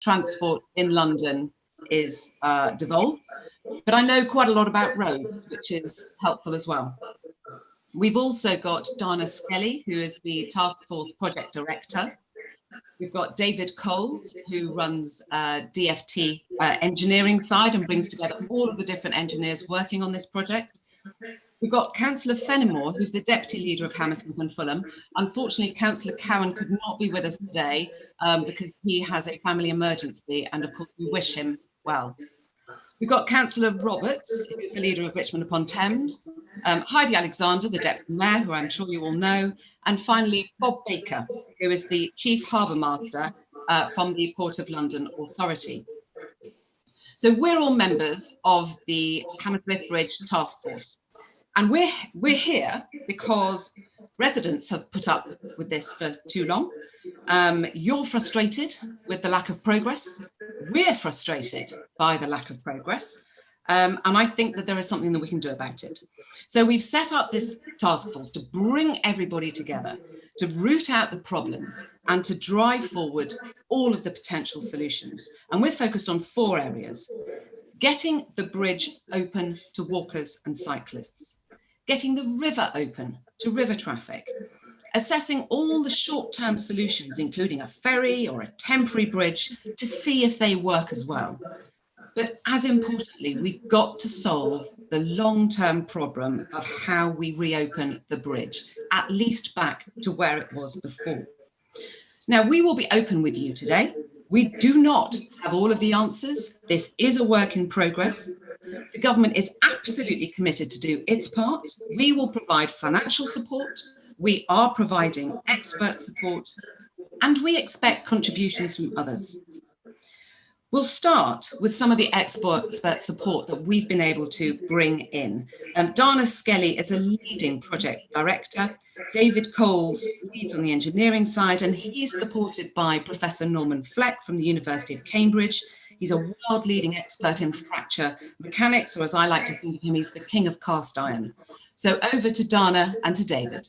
transport in London is devolved, but I know quite a lot about roads, which is helpful as well. We've also got Dana Skelley, who is the Taskforce project director. We've got David Coles, who runs DFT engineering side and brings together all of the different engineers working on this project. We've got Councillor Fenimore, who's the deputy leader of Hammersmith and Fulham. Unfortunately, Councillor Cowan could not be with us today because he has a family emergency, and of course we wish him well. We've got Councillor Roberts, who's the leader of Richmond upon Thames, Heidi Alexander, the Deputy Mayor, who I'm sure you all know, and finally Bob Baker, who is the Chief Harbour Master from the Port of London Authority. So we're all members of the Hammersmith Bridge Task Force, and we're here because residents have put up with this for too long. You're frustrated with the lack of progress. We're frustrated by the lack of progress. And I think that there is something that we can do about it. So we've set up this task force to bring everybody together, to root out the problems and to drive forward all of the potential solutions. And we're focused on 4 areas: getting the bridge open to walkers and cyclists, getting the river open to river traffic, assessing all the short-term solutions, including a ferry or a temporary bridge, to see if they work as well. But as importantly, we've got to solve the long-term problem of how we reopen the bridge, at least back to where it was before. Now, we will be open with you today. We do not have all of the answers. This is a work in progress. The government is absolutely committed to do its part. We will provide financial support. We are providing expert support, and we expect contributions from others. We'll start with some of the expert support that we've been able to bring in. Dana Skelley is a leading project director. David Coles leads on the engineering side, and he's supported by Professor Norman Fleck from the University of Cambridge. He's a world-leading expert in fracture mechanics, or as I like to think of him, he's the king of cast iron. So over to Dana and to David.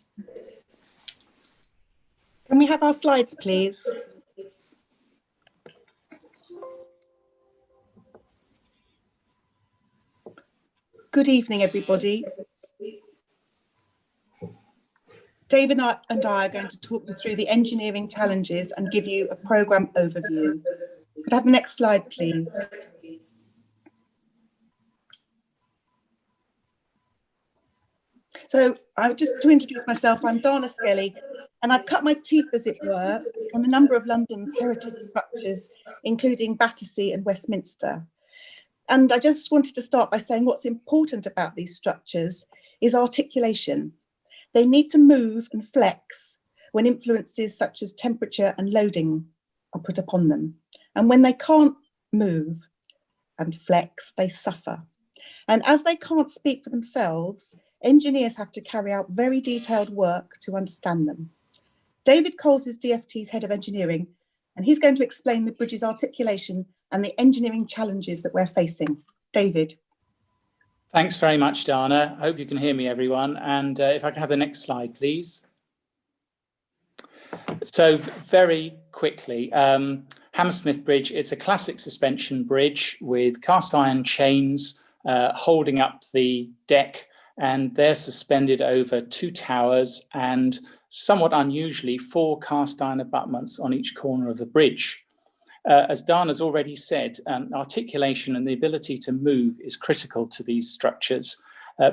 Can we have our slides, please? Good evening, everybody. David and I are going to talk you through the engineering challenges and give you a programme overview. Could I have the next slide, please? So just to introduce myself, I'm Dana Skelley, and I've cut my teeth, as it were, on a number of London's heritage structures, including Battersea and Westminster. And I just wanted to start by saying what's important about these structures is articulation. They need to move and flex when influences such as temperature and loading are put upon them. And when they can't move and flex, they suffer. And as they can't speak for themselves, engineers have to carry out very detailed work to understand them. David Coles is DFT's head of engineering, and he's going to explain the bridge's articulation and the engineering challenges that we're facing. David. Thanks very much, Dana. I hope you can hear me, everyone. And if I can have the next slide, please. So very quickly, Hammersmith Bridge, it's a classic suspension bridge with cast iron chains holding up the deck, and they're suspended over 2 towers and somewhat unusually 4 cast iron abutments on each corner of the bridge. As Dana's already said, articulation and the ability to move is critical to these structures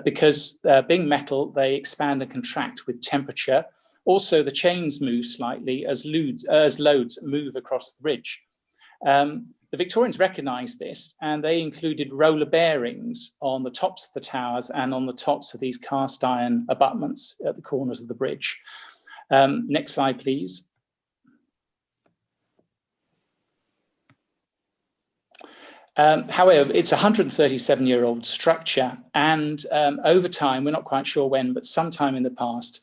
because being metal, they expand and contract with temperature. Also, the chains move slightly as loads move across the bridge. The Victorians recognised this, and they included roller bearings on the tops of the towers and on the tops of these cast iron abutments at the corners of the bridge. Next slide, please. However, it's a 137-year-old structure, and over time, we're not quite sure when, but sometime in the past,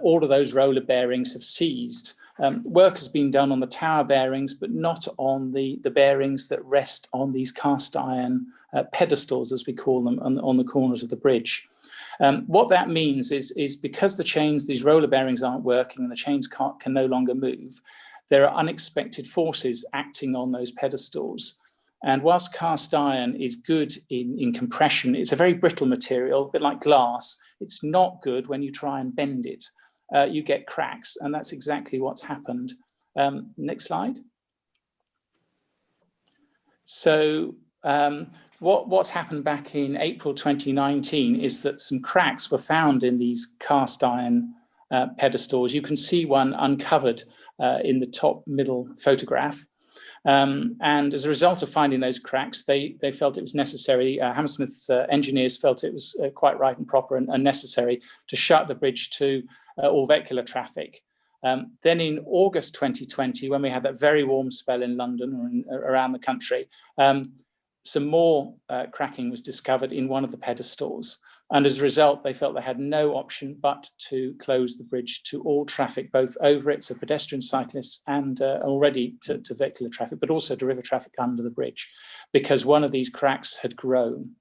all of those roller bearings have seized. Work has been done on the tower bearings, but not on the bearings that rest on these cast iron pedestals, as we call them, on the corners of the bridge. What that means is because the chains, these roller bearings aren't working and the chains can no longer move, there are unexpected forces acting on those pedestals. And whilst cast iron is good in compression, it's a very brittle material, a bit like glass. It's not good when you try and bend it. You get cracks, and that's exactly what's happened. Next slide. So what happened back in April 2019 is that some cracks were found in these cast iron pedestals. You can see one uncovered in the top middle photograph. And as a result of finding those cracks, they felt it was necessary, Hammersmith's engineers felt it was quite right and proper and necessary to shut the bridge to all vehicular traffic. Then in August 2020, when we had that very warm spell in London or around the country, some more cracking was discovered in one of the pedestals. And as a result, they felt they had no option but to close the bridge to all traffic, both over it, so pedestrian, cyclists, and already to vehicular traffic, but also to river traffic under the bridge, because one of these cracks had grown.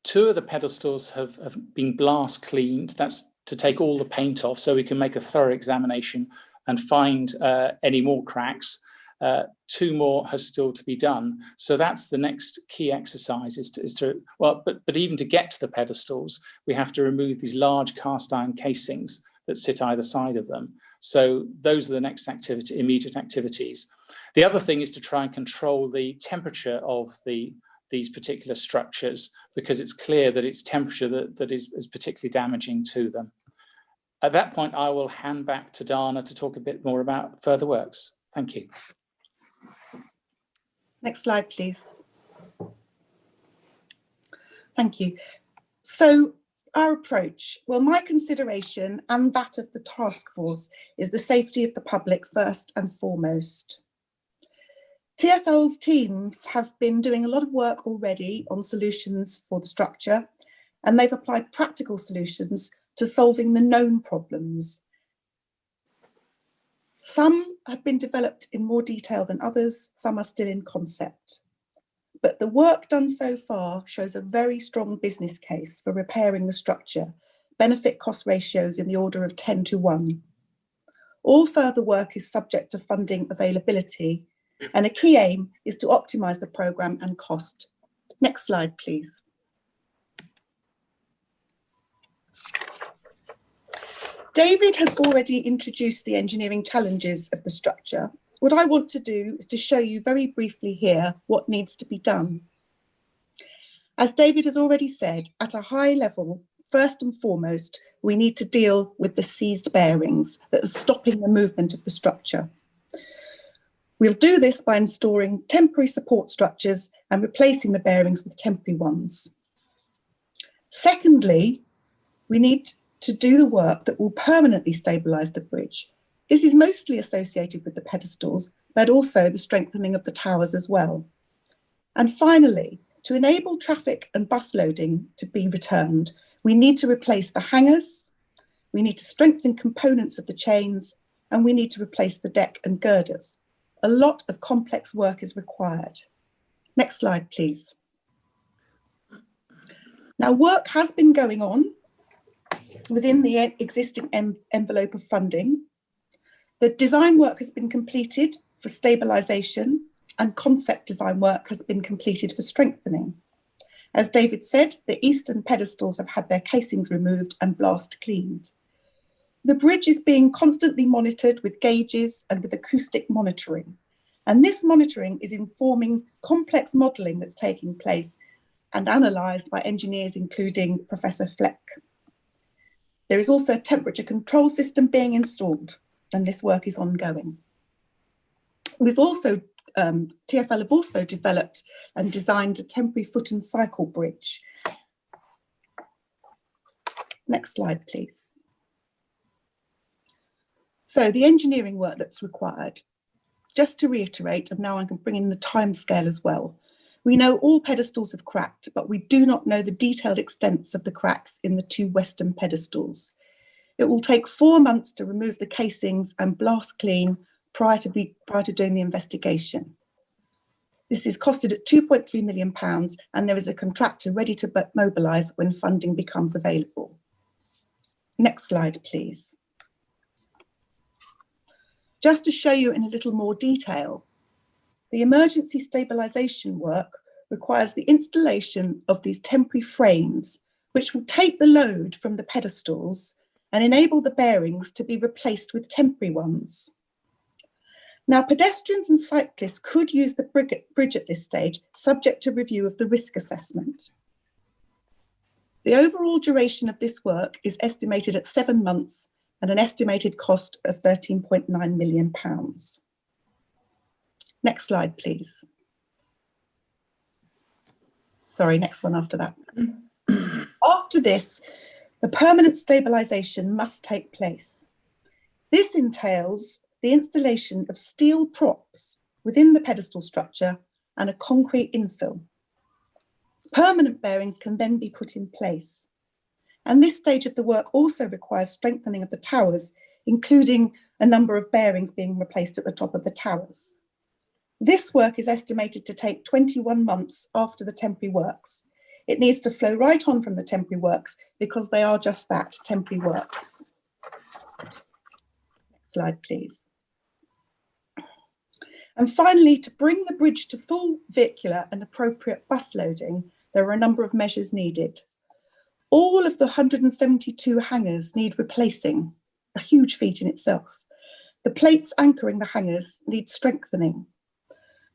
Two of the pedestals have been blast cleaned. That's to take all the paint off so we can make a thorough examination and find any more cracks. Two more has still to be done. So that's the next key exercise but even to get to the pedestals, we have to remove these large cast iron casings that sit either side of them. So those are the next immediate activities. The other thing is to try and control the temperature of these particular structures, because it's clear that it's temperature that is particularly damaging to them. At that point, I will hand back to Dana to talk a bit more about further works. Thank you. Next slide, please. Thank you. So our approach, well, my consideration and that of the task force is the safety of the public first and foremost. TfL's teams have been doing a lot of work already on solutions for the structure, and they've applied practical solutions to solving the known problems. Some have been developed in more detail than others, some are still in concept. But the work done so far shows a very strong business case for repairing the structure, benefit cost ratios in the order of 10 to 1. All further work is subject to funding availability, and a key aim is to optimise the programme and cost. Next slide, please. David has already introduced the engineering challenges of the structure. What I want to do is to show you very briefly here what needs to be done. As David has already said, at a high level, first and foremost, we need to deal with the seized bearings that are stopping the movement of the structure. We'll do this by installing temporary support structures and replacing the bearings with temporary ones. Secondly, we need to do the work that will permanently stabilise the bridge. This is mostly associated with the pedestals, but also the strengthening of the towers as well. And finally, to enable traffic and bus loading to be returned, we need to replace the hangars, we need to strengthen components of the chains, and we need to replace the deck and girders. A lot of complex work is required. Next slide, please. Now, work has been going on within the existing envelope of funding. The design work has been completed for stabilisation, and concept design work has been completed for strengthening. As David said, the eastern pedestals have had their casings removed and blast cleaned. The bridge is being constantly monitored with gauges and with acoustic monitoring. And this monitoring is informing complex modelling that's taking place and analysed by engineers including Professor Fleck. There is also a temperature control system being installed, and this work is ongoing. We've also, TfL have also developed and designed a temporary foot and cycle bridge. Next slide, please. So the engineering work that's required. Just to reiterate, and now I can bring in the timescale as well. We know all pedestals have cracked, but we do not know the detailed extents of the cracks in the two western pedestals. It will take 4 months to remove the casings and blast clean prior to doing the investigation. This is costed at £2.3 million, and there is a contractor ready to mobilise when funding becomes available. Next slide, please. Just to show you in a little more detail, the emergency stabilisation work requires the installation of these temporary frames, which will take the load from the pedestals and enable the bearings to be replaced with temporary ones. Now, pedestrians and cyclists could use the bridge at this stage, subject to review of the risk assessment. The overall duration of this work is estimated at 7 months and an estimated cost of £13.9 million. Next slide, please. Sorry, next one after that. After this, the permanent stabilisation must take place. This entails the installation of steel props within the pedestal structure and a concrete infill. Permanent bearings can then be put in place. And this stage of the work also requires strengthening of the towers, including a number of bearings being replaced at the top of the towers. This work is estimated to take 21 months after the temporary works. It needs to flow right on from the temporary works because they are just that, temporary works. Next slide, please. And finally, to bring the bridge to full vehicular and appropriate bus loading, there are a number of measures needed. All of the 172 hangars need replacing, a huge feat in itself. The plates anchoring the hangars need strengthening.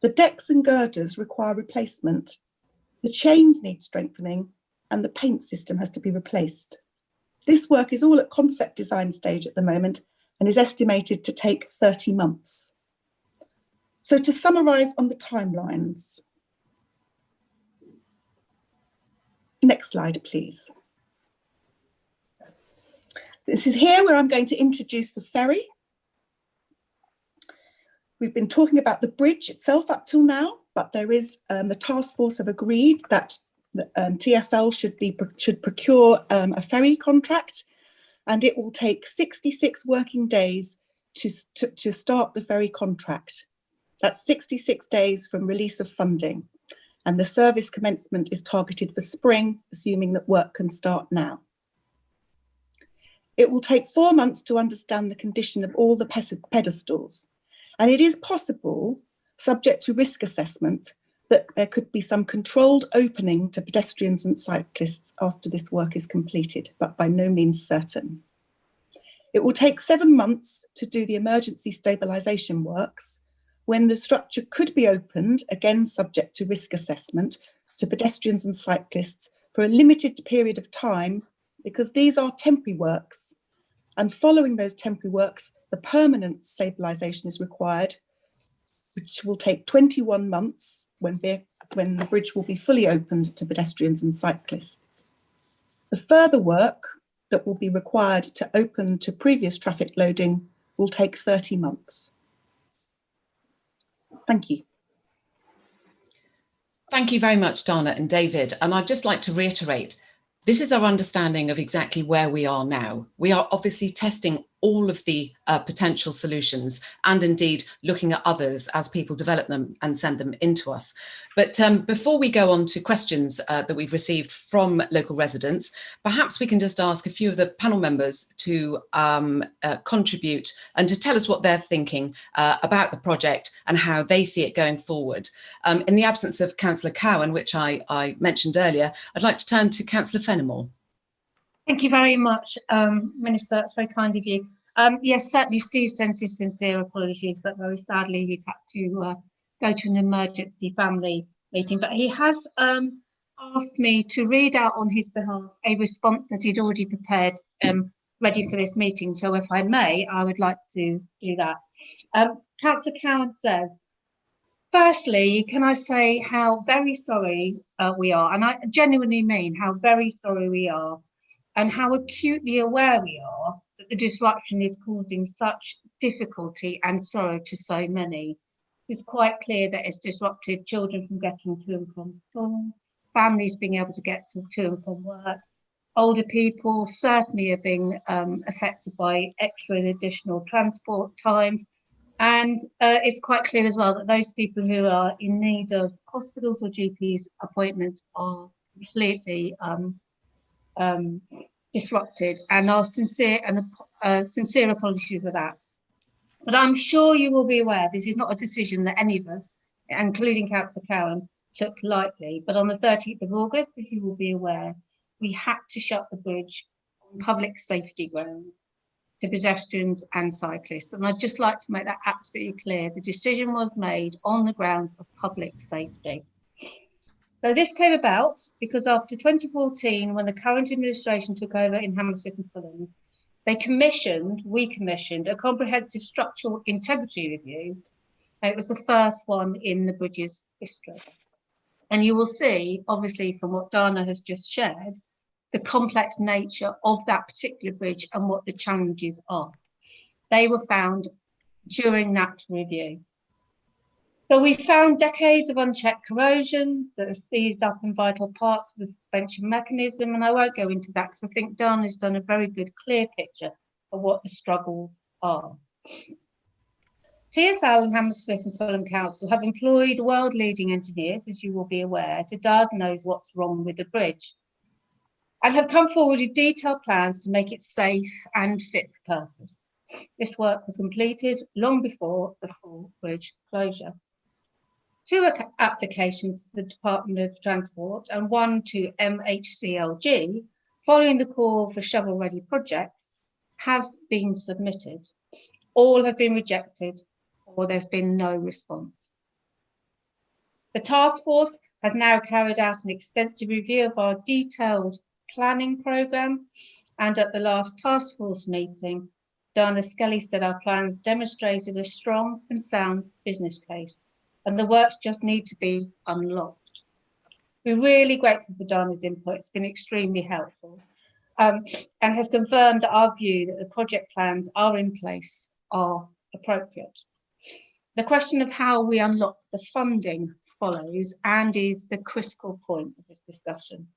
The decks and girders require replacement. The chains need strengthening and the paint system has to be replaced. This work is all at concept design stage at the moment and is estimated to take 30 months. So to summarise on the timelines. Next slide, please. This is here where I'm going to introduce the ferry. We've been talking about the bridge itself up till now, but there is the Taskforce have agreed that the, TfL should procure a ferry contract, and it will take 66 working days to start the ferry contract. That's 66 days from release of funding, and the service commencement is targeted for spring, assuming that work can start now. It will take 4 months to understand the condition of all the pedestals. And it is possible, subject to risk assessment, that there could be some controlled opening to pedestrians and cyclists after this work is completed, but by no means certain. It will take 7 months to do the emergency stabilisation works, when the structure could be opened, again subject to risk assessment, to pedestrians and cyclists for a limited period of time, because these are temporary works. And following those temporary works, the permanent stabilisation is required, which will take 21 months when the bridge will be fully opened to pedestrians and cyclists. The further work that will be required to open to previous traffic loading will take 30 months. Thank you. Thank you very much, Dana and David. And I'd just like to reiterate, this is our understanding of exactly where we are now. We are obviously testing all of the potential solutions and indeed looking at others as people develop them and send them into us. But before we go on to questions that we've received from local residents, perhaps we can just ask a few of the panel members to contribute and to tell us what they're thinking about the project and how they see it going forward. In the absence of Councillor Cowan, which I mentioned earlier, I'd like to turn to Councillor Fenimore. Thank you very much, Minister. That's very kind of you. Yes, certainly Steve sends his sincere apologies, but very sadly he's had to go to an emergency family meeting. But he has asked me to read out on his behalf a response that he'd already prepared, ready for this meeting. So if I may, I would like to do that. Councillor Cowan says, firstly, can I say how very sorry we are, and I genuinely mean how very sorry we are, and how acutely aware we are that the disruption is causing such difficulty and sorrow to so many. It's quite clear that it's disrupted children from getting to and from school, families being able to get to and from work. Older people certainly are being affected by extra and additional transport times. And it's quite clear as well that those people who are in need of hospitals or GPs appointments are completely disrupted, and our sincere apologies for that. But I'm sure you will be aware this is not a decision that any of us, including Councillor Cowan, took lightly. But on the 13th of August, as you will be aware, we had to shut the bridge on public safety grounds to pedestrians and cyclists. And I'd just like to make that absolutely clear. The decision was made on the grounds of public safety. So this came about because after 2014, when the current administration took over in Hammersmith and Fulham, we commissioned a comprehensive structural integrity review. And it was the first one in the bridge's history. And you will see, obviously, from what Dana has just shared, the complex nature of that particular bridge and what the challenges are. They were found during that review. So we found decades of unchecked corrosion that have seized up in vital parts of the suspension mechanism, and I won't go into that because I think Dan has done a very good, clear picture of what the struggles are. TfL and Hammersmith and Fulham Council have employed world-leading engineers, as you will be aware, to diagnose what's wrong with the bridge, and have come forward with detailed plans to make it safe and fit for purpose. This work was completed long before the full bridge closure. 2 applications to the Department of Transport and 1 to MHCLG, following the call for shovel-ready projects, have been submitted. All have been rejected, or there's been no response. The Taskforce has now carried out an extensive review of our detailed planning programme, and at the last Taskforce meeting, Dana Skelley said our plans demonstrated a strong and sound business case, and the works just need to be unlocked. We're really grateful for Dana's input. It's been extremely helpful, and has confirmed that our view that the project plans are in place are appropriate. The question of how we unlock the funding follows and is the critical point of this discussion.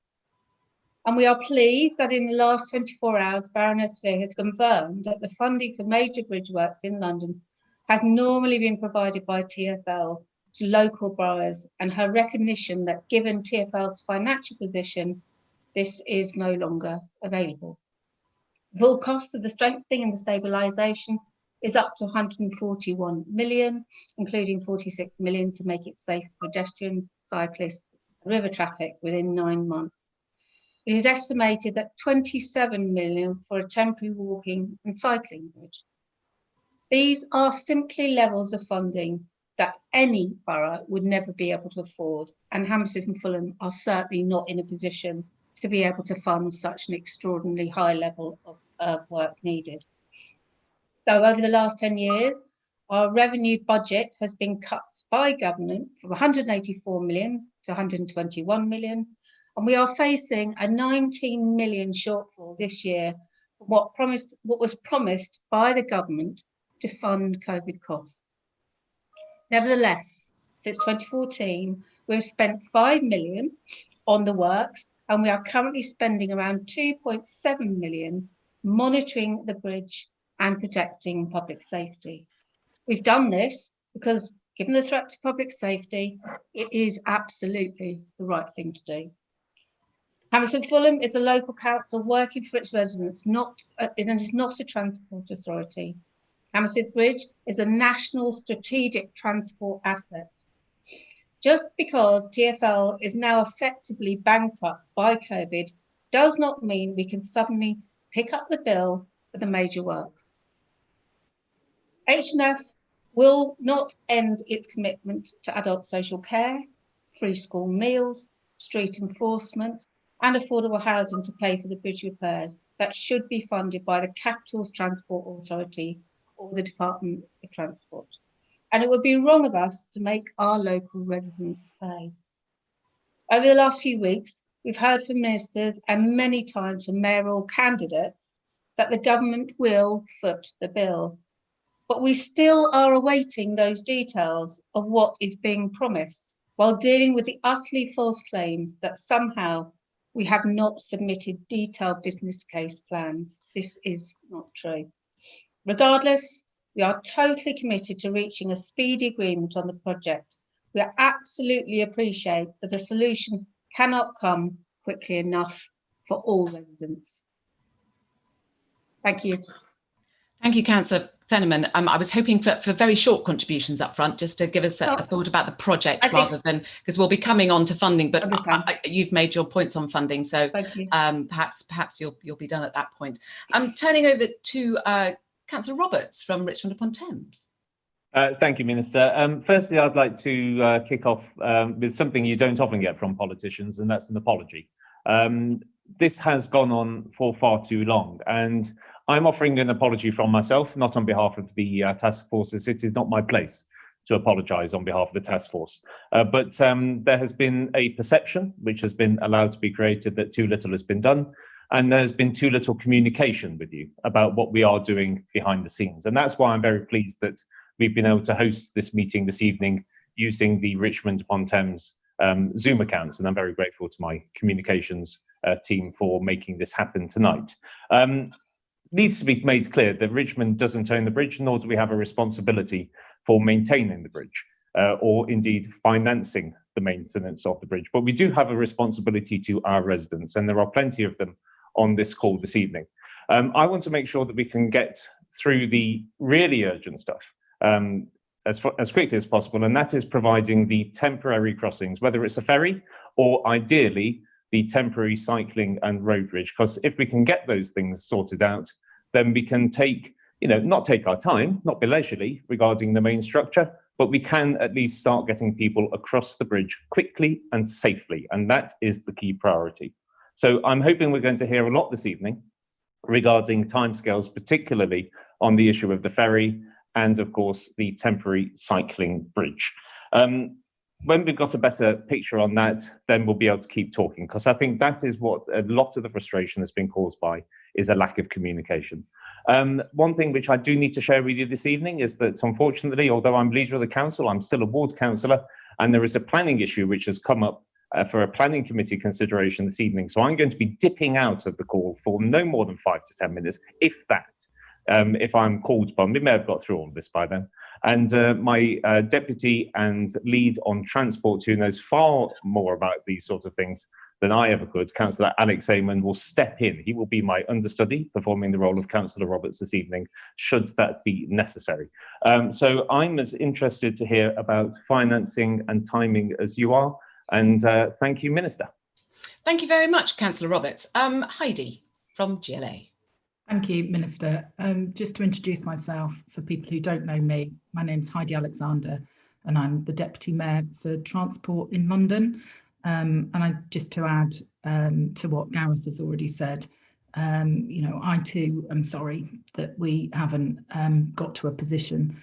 And we are pleased that in the last 24 hours, Baroness Vere has confirmed that the funding for major bridge works in London has normally been provided by TfL to local boroughs, and her recognition that given TfL's financial position, this is no longer available. The full cost of the strengthening and the stabilisation is up to 141 million, including 46 million to make it safe for pedestrians, cyclists, and river traffic within 9 months. It is estimated that 27 million for a temporary walking and cycling bridge. These are simply levels of funding that any borough would never be able to afford, and Hammersmith and Fulham are certainly not in a position to be able to fund such an extraordinarily high level of work needed. So over the last 10 years, our revenue budget has been cut by government from 184 million to 121 million, and we are facing a 19 million shortfall this year from what was promised by the government to fund COVID costs. Nevertheless, since 2014, we've spent 5 million on the works, and we are currently spending around 2.7 million monitoring the bridge and protecting public safety. We've done this because, given the threat to public safety, it is absolutely the right thing to do. Hammersmith Fulham is a local council working for its residents, it is not a transport authority. Hammersmith Bridge is a national strategic transport asset. Just because TfL is now effectively bankrupt by COVID does not mean we can suddenly pick up the bill for the major works. H&F will not end its commitment to adult social care, free school meals, street enforcement, and affordable housing to pay for the bridge repairs that should be funded by the Capital's Transport Authority or the Department of Transport. And it would be wrong of us to make our local residents pay. Over the last few weeks, we've heard from ministers and many times from mayoral candidates that the government will foot the bill. But we still are awaiting those details of what is being promised, while dealing with the utterly false claims that somehow we have not submitted detailed business case plans. This is not true. Regardless, we are totally committed to reaching a speedy agreement on the project. We absolutely appreciate that a solution cannot come quickly enough for all residents. Thank you. Thank you, Councillor Fenneman, I was hoping for very short contributions up front, just to give us a thought about the project rather than, because we'll be coming on to funding, but you've made your points on funding, so perhaps you'll be done at that point. I'm turning over to Councillor Roberts from Richmond upon Thames. Thank you, Minister. Firstly, I'd like to kick off with something you don't often get from politicians, and that's an apology. This has gone on for far too long, and I'm offering an apology from myself, not on behalf of the task force, as it is not my place to apologise on behalf of the task force. But there has been a perception which has been allowed to be created that too little has been done, and there's been too little communication with you about what we are doing behind the scenes. And that's why I'm very pleased that we've been able to host this meeting this evening using the Richmond upon Thames Zoom accounts, and I'm very grateful to my communications team for making this happen tonight. Needs to be made clear that Richmond doesn't own the bridge, nor do we have a responsibility for maintaining the bridge or indeed financing the maintenance of the bridge. But we do have a responsibility to our residents, and there are plenty of them on this call this evening. I want to make sure that we can get through the really urgent stuff as quickly as possible, and that is providing the temporary crossings, whether it's a ferry or ideally the temporary cycling and road bridge, because if we can get those things sorted out, then we can take, not take our time, not be leisurely regarding the main structure, but we can at least start getting people across the bridge quickly and safely, and that is the key priority. So I'm hoping we're going to hear a lot this evening regarding timescales, particularly on the issue of the ferry and, of course, the temporary cycling bridge. When we've got a better picture on that, then we'll be able to keep talking, because I think that is what a lot of the frustration has been caused by, is a lack of communication. One thing which I do need to share with you this evening is that, unfortunately, although I'm leader of the council, I'm still a ward councillor, and there is a planning issue which has come up for a planning committee consideration this evening. So I'm going to be dipping out of the call for no more than 5 to 10 minutes, if that. If I'm called upon. We may have got through all of this by then. And my deputy and lead on transport, who knows far more about these sort of things than I ever could, Councillor Alex Amon, will step in. He will be my understudy, performing the role of Councillor Roberts this evening, should that be necessary. So I'm as interested to hear about financing and timing as you are. And thank you, Minister. Thank you very much, Councillor Roberts. Heidi from GLA. Thank you, Minister. Just to introduce myself, for people who don't know me, my name's Heidi Alexander, and I'm the Deputy Mayor for Transport in London. Just to add to what Gareth has already said, I too am sorry that we haven't got to a position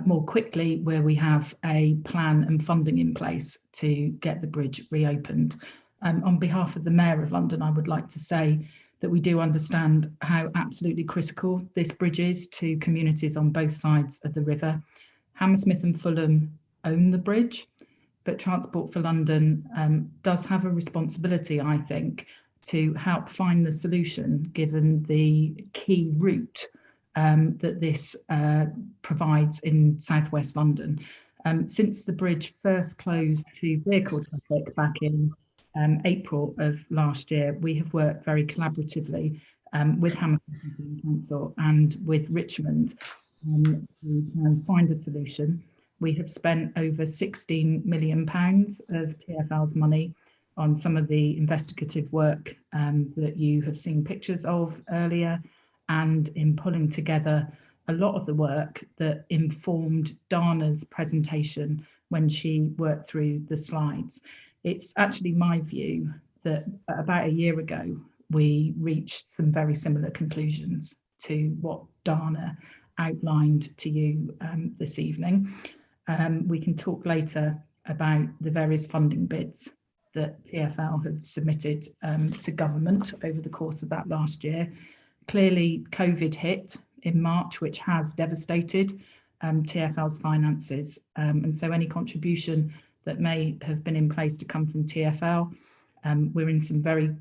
more quickly where we have a plan and funding in place to get the bridge reopened. On behalf of the Mayor of London, I would like to say that we do understand how absolutely critical this bridge is to communities on both sides of the river. Hammersmith and Fulham own the bridge, but Transport for London does have a responsibility, I think, to help find the solution, given the key route that this provides in southwest London. Since the bridge first closed to vehicle traffic back in April of last year, we have worked very collaboratively with Hammersmith Council and with Richmond to try and find a solution. We have spent over £16 million of TfL's money on some of the investigative work that you have seen pictures of earlier, and in pulling together a lot of the work that informed Dana's presentation when she worked through the slides. It's actually my view that about a year ago, we reached some very similar conclusions to what Dana outlined to you this evening. We can talk later about the various funding bids that TfL have submitted to government over the course of that last year. Clearly, COVID hit in March, which has devastated TfL's finances. And so any contribution that may have been in place to come from TfL, we're in some very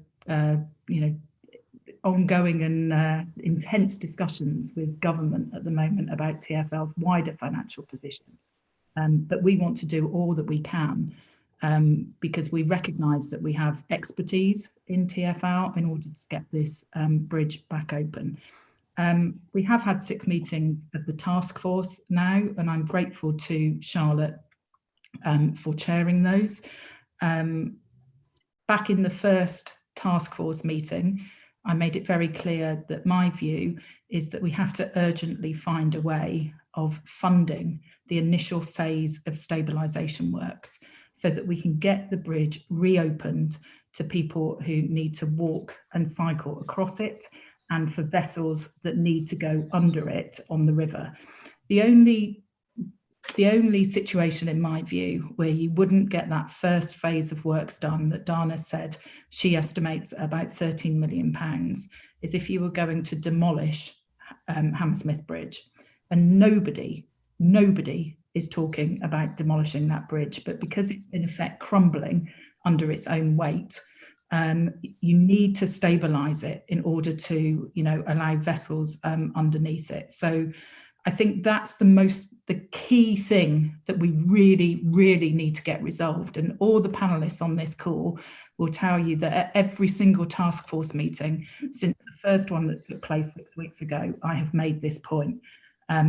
ongoing and intense discussions with government at the moment about TfL's wider financial position. But we want to do all that we can because we recognise that we have expertise in TfL in order to get this bridge back open. We have had 6 meetings of the task force now, and I'm grateful to Charlotte for chairing those. Back in the first task force meeting, I made it very clear that my view is that we have to urgently find a way of funding the initial phase of stabilisation works so that we can get the bridge reopened to people who need to walk and cycle across it, and for vessels that need to go under it on the river. The only situation, in my view, where you wouldn't get that first phase of works done that Dana said she estimates about £13 million is if you were going to demolish Hammersmith Bridge. And nobody is talking about demolishing that bridge, but because it's in effect crumbling under its own weight, you need to stabilise it in order to, allow vessels underneath it. So I think that's the key thing that we really, really need to get resolved. And all the panelists on this call will tell you that at every single task force meeting since the first one that took place 6 weeks ago, I have made this point,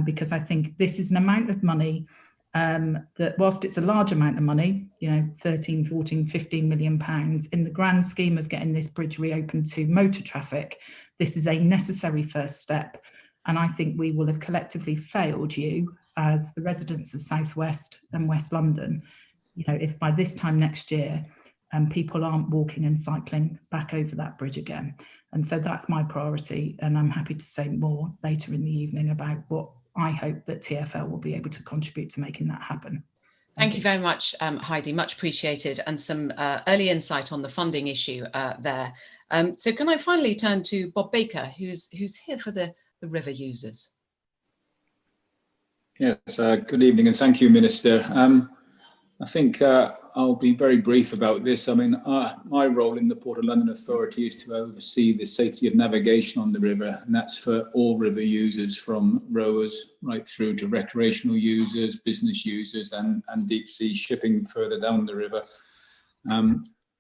because I think this is an amount of money that, whilst it's a large amount of money, 13, 14, 15 million pounds, in the grand scheme of getting this bridge reopened to motor traffic, this is a necessary first step. And I think we will have collectively failed you as the residents of South West and West London, if by this time next year people aren't walking and cycling back over that bridge again. And so that's my priority, and I'm happy to say more later in the evening about what I hope that TfL will be able to contribute to making that happen. Thank you very much, Heidi, much appreciated, and some early insight on the funding issue there. So can I finally turn to Bob Baker, who's here for the river users? Yes, good evening, and thank you, Minister. I think I'll be very brief about this. I mean, my role in the Port of London Authority is to oversee the safety of navigation on the river, and that's for all river users, from rowers right through to recreational users, business users, and deep sea shipping further down the river.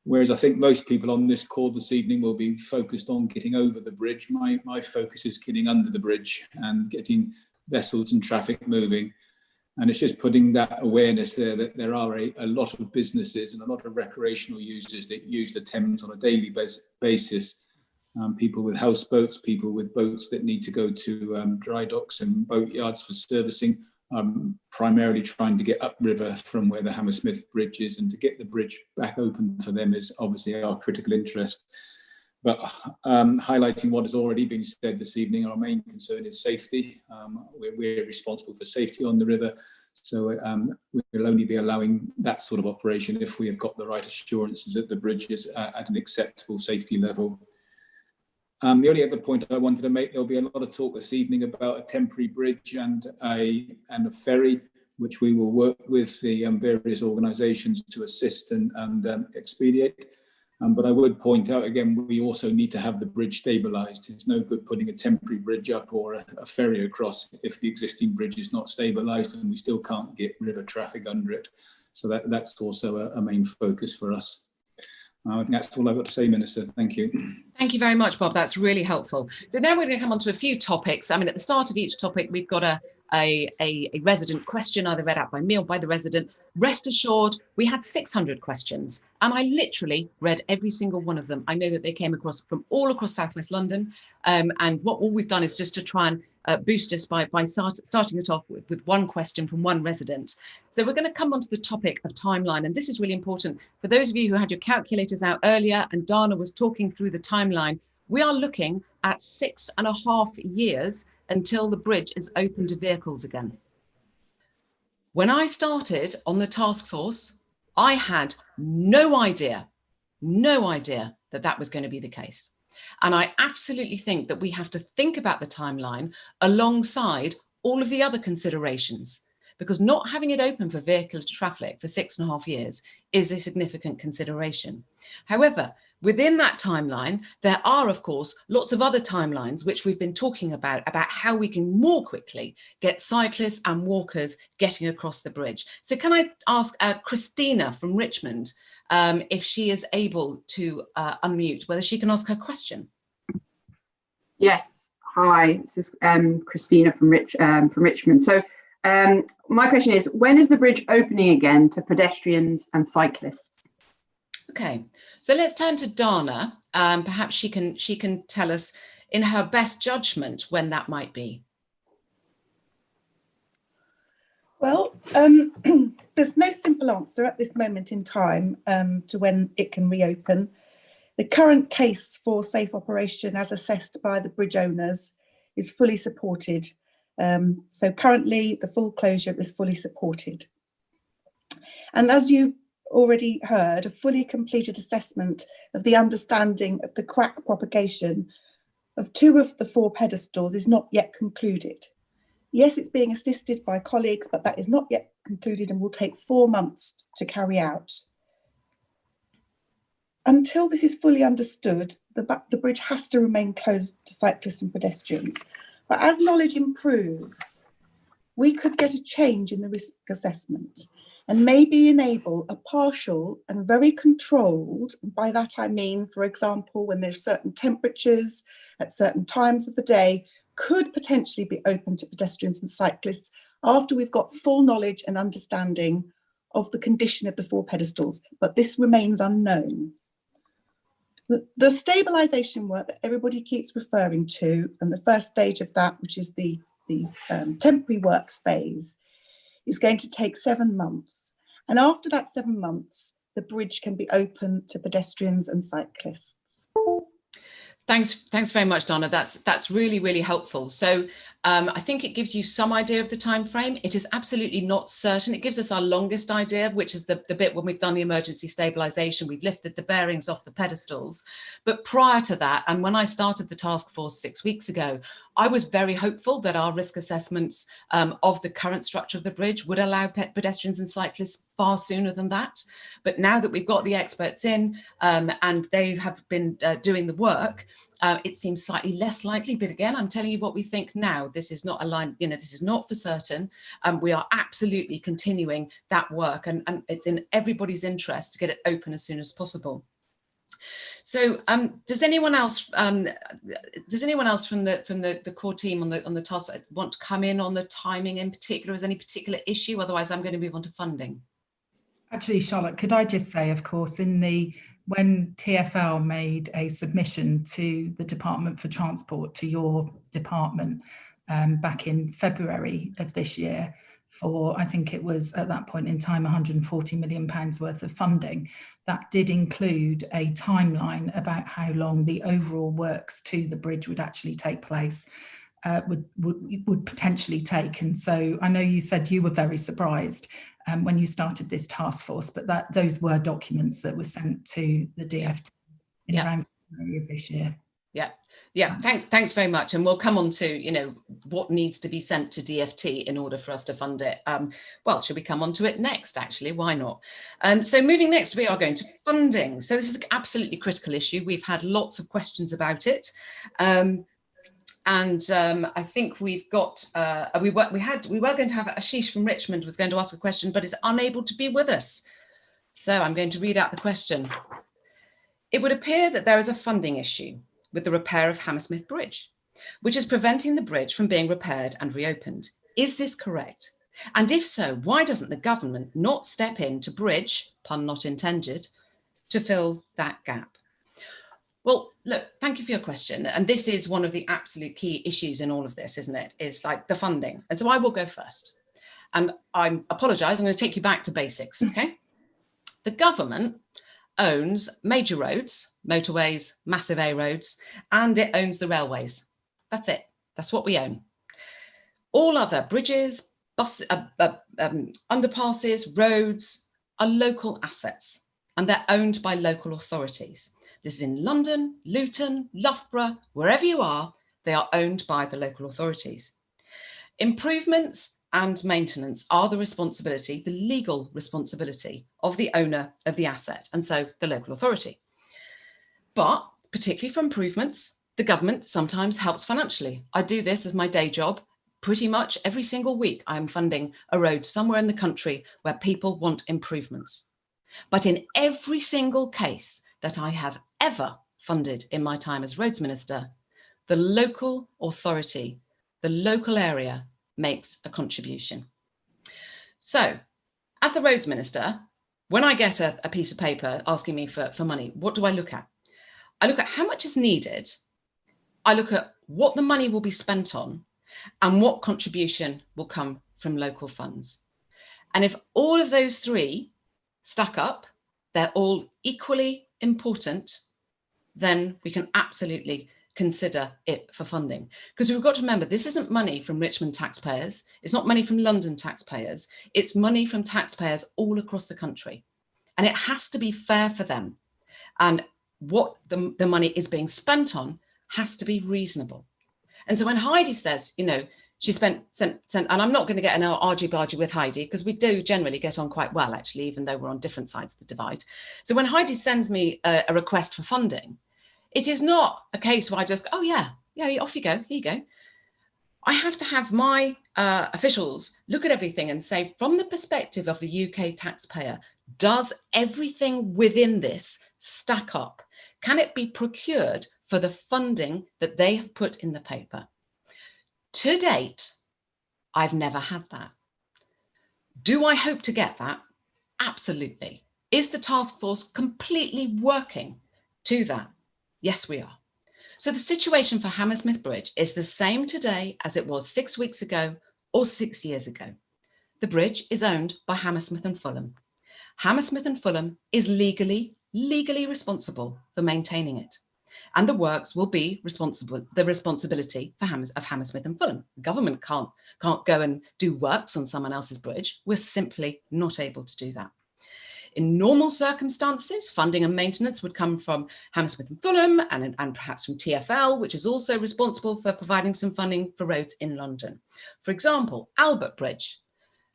Whereas I think most people on this call this evening will be focused on getting over the bridge, my focus is getting under the bridge and getting vessels and traffic moving. And it's just putting that awareness there that there are a lot of businesses and a lot of recreational users that use the Thames on a daily basis. People with houseboats, people with boats that need to go to dry docks and boat yards for servicing, primarily trying to get upriver from where the Hammersmith Bridge is, and to get the bridge back open for them is obviously our critical interest. But highlighting what has already been said this evening, our main concern is safety. We're responsible for safety on the river, so we'll only be allowing that sort of operation if we have got the right assurances that the bridge is at an acceptable safety level. The only other point I wanted to make, there'll be a lot of talk this evening about a temporary bridge and a ferry, which we will work with the various organisations to assist and expedite. But I would point out again, we also need to have the bridge stabilised. It's no good putting a temporary bridge up or a ferry across if the existing bridge is not stabilised and we still can't get river traffic under it. So that's also a main focus for us. I think that's all I've got to say, Minister. Thank you. Thank you very much, Bob. That's really helpful. But now we're going to come on to a few topics. I mean, at the start of each topic, we've got a resident question either read out by me or by the resident. Rest assured, we had 600 questions and I literally read every single one of them. I know that they came across from all across South West London, and all we've done is just to try and boost us by starting it off with one question from one resident. So we're going to come on to the topic of timeline, and this is really important. For those of you who had your calculators out earlier and Dana was talking through the timeline, we are looking at 6.5 years until the bridge is open to vehicles again. When I started on the task force, I had no idea that that was going to be the case. And I absolutely think that we have to think about the timeline alongside all of the other considerations, because not having it open for vehicular traffic for 6.5 years is a significant consideration. However, within that timeline, there are, of course, lots of other timelines which we've been talking about how we can more quickly get cyclists and walkers getting across the bridge. So can I ask Christina from Richmond if she is able to unmute, whether she can ask her question? Yes. Hi, this is Christina from Richmond. So my question is, when is the bridge opening again to pedestrians and cyclists? Okay, so let's turn to Dana. Perhaps she can tell us in her best judgment when that might be. Well, there's no simple answer at this moment in time to when it can reopen. The current case for safe operation as assessed by the bridge owners is fully supported. So currently the full closure is fully supported. And as you already heard, a fully completed assessment of the understanding of the crack propagation of 2 of the 4 pedestals is not yet concluded. Yes, it's being assisted by colleagues, but that is not yet concluded and will take 4 months to carry out. Until this is fully understood, the bridge has to remain closed to cyclists and pedestrians. But as knowledge improves, we could get a change in the risk assessment and maybe enable a partial and very controlled, and by that I mean, for example, when there's certain temperatures at certain times of the day, could potentially be open to pedestrians and cyclists after we've got full knowledge and understanding of the condition of the 4 pedestals, but this remains unknown. The stabilisation work that everybody keeps referring to, and the first stage of that, which is the temporary works phase, is going to take 7 months. And after that 7 months, the bridge can be open to pedestrians and cyclists. Thanks very much, Donna. That's really, really helpful. So I think it gives you some idea of the time frame. It is absolutely not certain. It gives us our longest idea, which is the bit when we've done the emergency stabilisation, we've lifted the bearings off the pedestals. But prior to that, and when I started the task force 6 weeks ago, I was very hopeful that our risk assessments of the current structure of the bridge would allow pedestrians and cyclists far sooner than that. But now that we've got the experts in and they have been doing the work, it seems slightly less likely. But again, I'm telling you what we think now. This is not a line, this is not for certain. We are absolutely continuing that work, and it's in everybody's interest to get it open as soon as possible. So does anyone else from the core team on the task want to come in on the timing in particular? Is any particular issue? Otherwise, I'm going to move on to funding. Actually, Charlotte, could I just say, of course, when TfL made a submission to the Department for Transport, to your department, back in February of this year, for, I think it was at that point in time, £140 million worth of funding, that did include a timeline about how long the overall works to the bridge would actually take place, would potentially take. And so I know you said you were very surprised when you started this task force, but those were documents that were sent to the DFT in around February of this year. Yeah. Thanks very much. And we'll come on to, what needs to be sent to DFT in order for us to fund it. Well, should we come on to it next, actually? Why not? So moving next, we are going to funding. So this is an absolutely critical issue. We've had lots of questions about it. And I think we've got, we were going to have Ashish from Richmond was going to ask a question, but is unable to be with us. So I'm going to read out the question. It would appear that there is a funding issue with the repair of Hammersmith Bridge, which is preventing the bridge from being repaired and reopened. Is this correct? And if so, why doesn't the government not step in to bridge, pun not intended, to fill that gap? Well, look, thank you for your question. And this is one of the absolute key issues in all of this, isn't it? It's like the funding. And so I will go first. And I apologise, I'm going to take you back to basics, okay? The government owns major roads, motorways, massive A roads, and it owns the railways. That's it. That's what we own. All other bridges, underpasses, roads are local assets, and they're owned by local authorities. This is in London, Luton, Loughborough, wherever you are, they are owned by the local authorities. Improvements and maintenance are the responsibility, the legal responsibility of the owner of the asset, and so the local authority. But particularly for improvements, the government sometimes helps financially. I do this as my day job. Pretty much every single week, I'm funding a road somewhere in the country where people want improvements. But in every single case that I have ever funded in my time as roads minister, the local authority, the local area makes a contribution. So as the Roads Minister, when I get a piece of paper asking me for money, what do I look at? I look at how much is needed. I look at what the money will be spent on and what contribution will come from local funds. And if all of those three stack up, they're all equally important, then we can absolutely consider it for funding. Because we've got to remember, this isn't money from Richmond taxpayers. It's not money from London taxpayers. It's money from taxpayers all across the country. And it has to be fair for them. And what the money is being spent on has to be reasonable. And so when Heidi says, you know, she sent, and I'm not going to get an argy-bargy with Heidi, because we do generally get on quite well, actually, even though we're on different sides of the divide. So when Heidi sends me a request for funding, it is not a case where I just, oh yeah, off you go, here you go. I have to have my officials look at everything and say, from the perspective of the UK taxpayer, does everything within this stack up? Can it be procured for the funding that they have put in the paper? To date, I've never had that. Do I hope to get that? Absolutely. Is the task force completely working to that? Yes, we are. So the situation for Hammersmith Bridge is the same today as it was 6 weeks ago or 6 years ago. The bridge is owned by Hammersmith and Fulham. Hammersmith and Fulham is legally responsible for maintaining it. And the works will be the responsibility of Hammersmith and Fulham. The government can't go and do works on someone else's bridge. We're simply not able to do that. In normal circumstances, funding and maintenance would come from Hammersmith and Fulham and perhaps from TfL, which is also responsible for providing some funding for roads in London. For example, Albert Bridge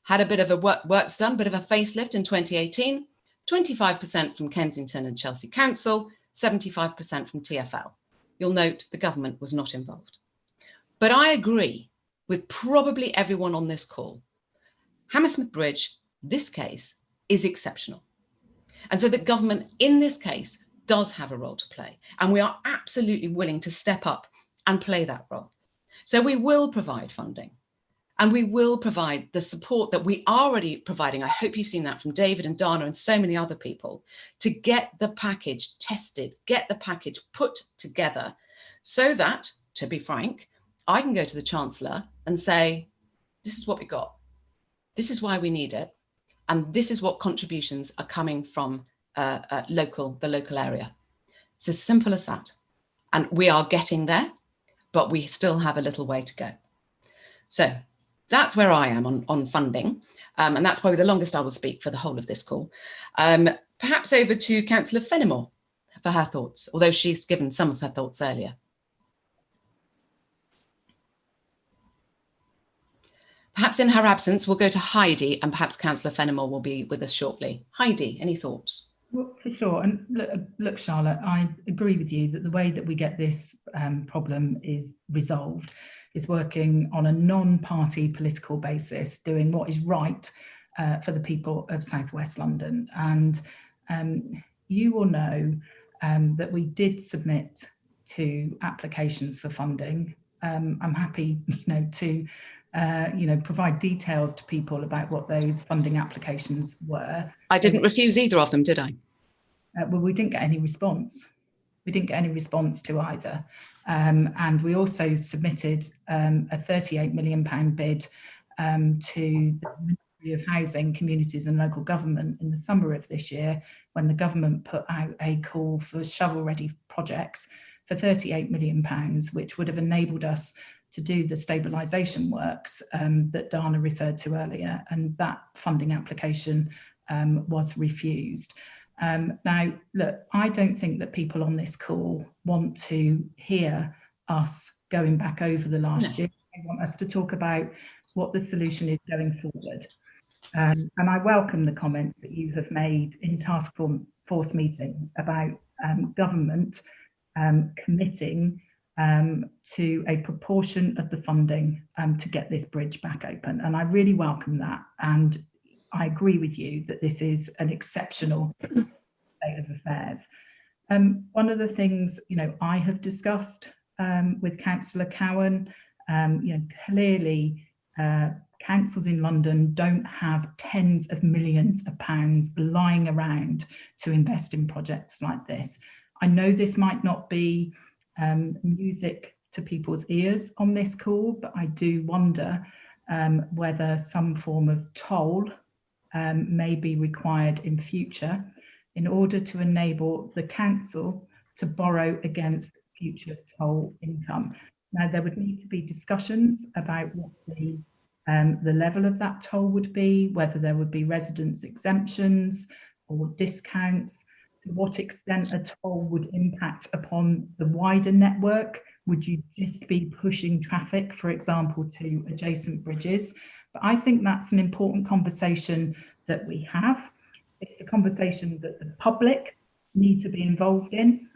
had a bit of a works done, bit of a facelift in 2018, 25% from Kensington and Chelsea Council, 75% from TfL. You'll note the government was not involved. But I agree with probably everyone on this call. Hammersmith Bridge, this case, is exceptional. And so the government in this case does have a role to play. And we are absolutely willing to step up and play that role. So we will provide funding and we will provide the support that we are already providing. I hope you've seen that from David and Dana and so many other people, to get the package tested, get the package put together so that, to be frank, I can go to the Chancellor and say, this is what we got. This is why we need it. And this is what contributions are coming from the local area. It's as simple as that. And we are getting there, but we still have a little way to go. So that's where I am on funding. And that's probably the longest I will speak for the whole of this call. Perhaps over to Councillor Fenimore for her thoughts, although she's given some of her thoughts earlier. Perhaps in her absence, we'll go to Heidi, and perhaps Councillor Fenimore will be with us shortly. Heidi, any thoughts? Well, for sure. And look, Charlotte, I agree with you that the way that we get this problem is resolved is working on a non-party political basis, doing what is right for the people of South West London. And you will know that we did submit 2 applications for funding. I'm happy, to provide details to people about what those funding applications were. I didn't refuse either of them, did I? Well, we didn't get any response. We didn't get any response to either. And we also submitted a £38 million bid to the Ministry of Housing, Communities and Local Government in the summer of this year, when the government put out a call for shovel-ready projects for £38 million, which would have enabled us to do the stabilisation works that Dana referred to earlier, and that funding application was refused. Now, look, I don't think that people on this call want to hear us going back over the last year. They want us to talk about what the solution is going forward. And I welcome the comments that you have made in task force meetings about government committing to a proportion of the funding to get this bridge back open. And I really welcome that. And I agree with you that this is an exceptional state of affairs. One of the things, I have discussed with Councillor Cowan. Clearly councils in London don't have tens of millions of pounds lying around to invest in projects like this. I know this might not be music to people's ears on this call, but I do wonder whether some form of toll may be required in future in order to enable the council to borrow against future toll income. Now, there would need to be discussions about what the level of that toll would be, whether there would be residence exemptions or discounts, to what extent a toll would impact upon the wider network. Would you just be pushing traffic, for example, to adjacent bridges? But I think that's an important conversation that we have. It's a conversation that the public need to be involved in,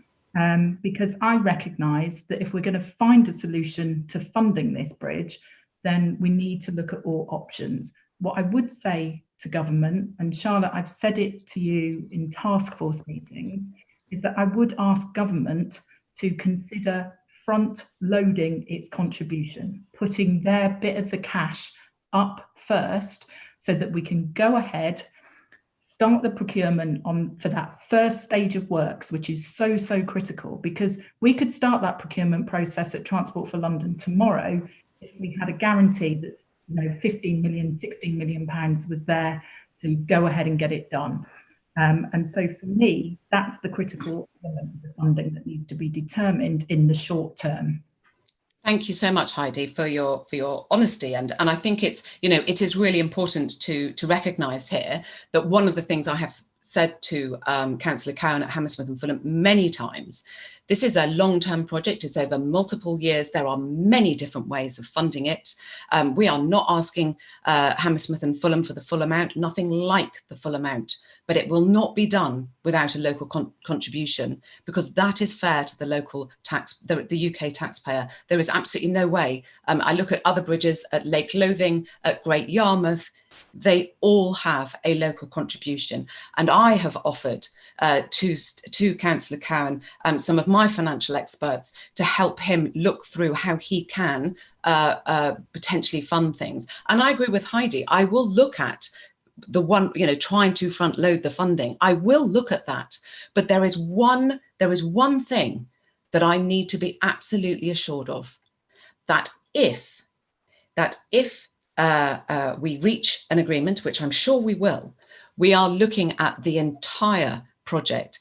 because I recognise that if we're going to find a solution to funding this bridge, then we need to look at all options. What I would say to government, and Charlotte, I've said it to you in Taskforce meetings, is that I would ask government to consider front loading its contribution, putting their bit of the cash up first so that we can go ahead, start the procurement for that first stage of works, which is so critical, because we could start that procurement process at Transport for London tomorrow if we had a guarantee that 15 million, 16 million pounds was there to go ahead and get it done. And so for me, that's the critical element of the funding that needs to be determined in the short term. Thank you so much, Heidi, for your honesty, and I think it's it is really important to recognise here that one of the things I have said to Councillor Cowan at Hammersmith and Fulham many times, this is a long-term project. It's over multiple years. There are many different ways of funding it. We are not asking Hammersmith and Fulham for the full amount, nothing like the full amount, but it will not be done without a local contribution, because that is fair to the local the UK taxpayer. There is absolutely no way. I look at other bridges at Lake Lothing, at Great Yarmouth, they all have a local contribution. And I have offered to Councillor Cowan some of my financial experts to help him look through how he can potentially fund things. And I agree with Heidi. I will look at the one, trying to front load the funding. I will look at that. But there is one thing that I need to be absolutely assured of, that if we reach an agreement, which I'm sure we will, we are looking at the entire project.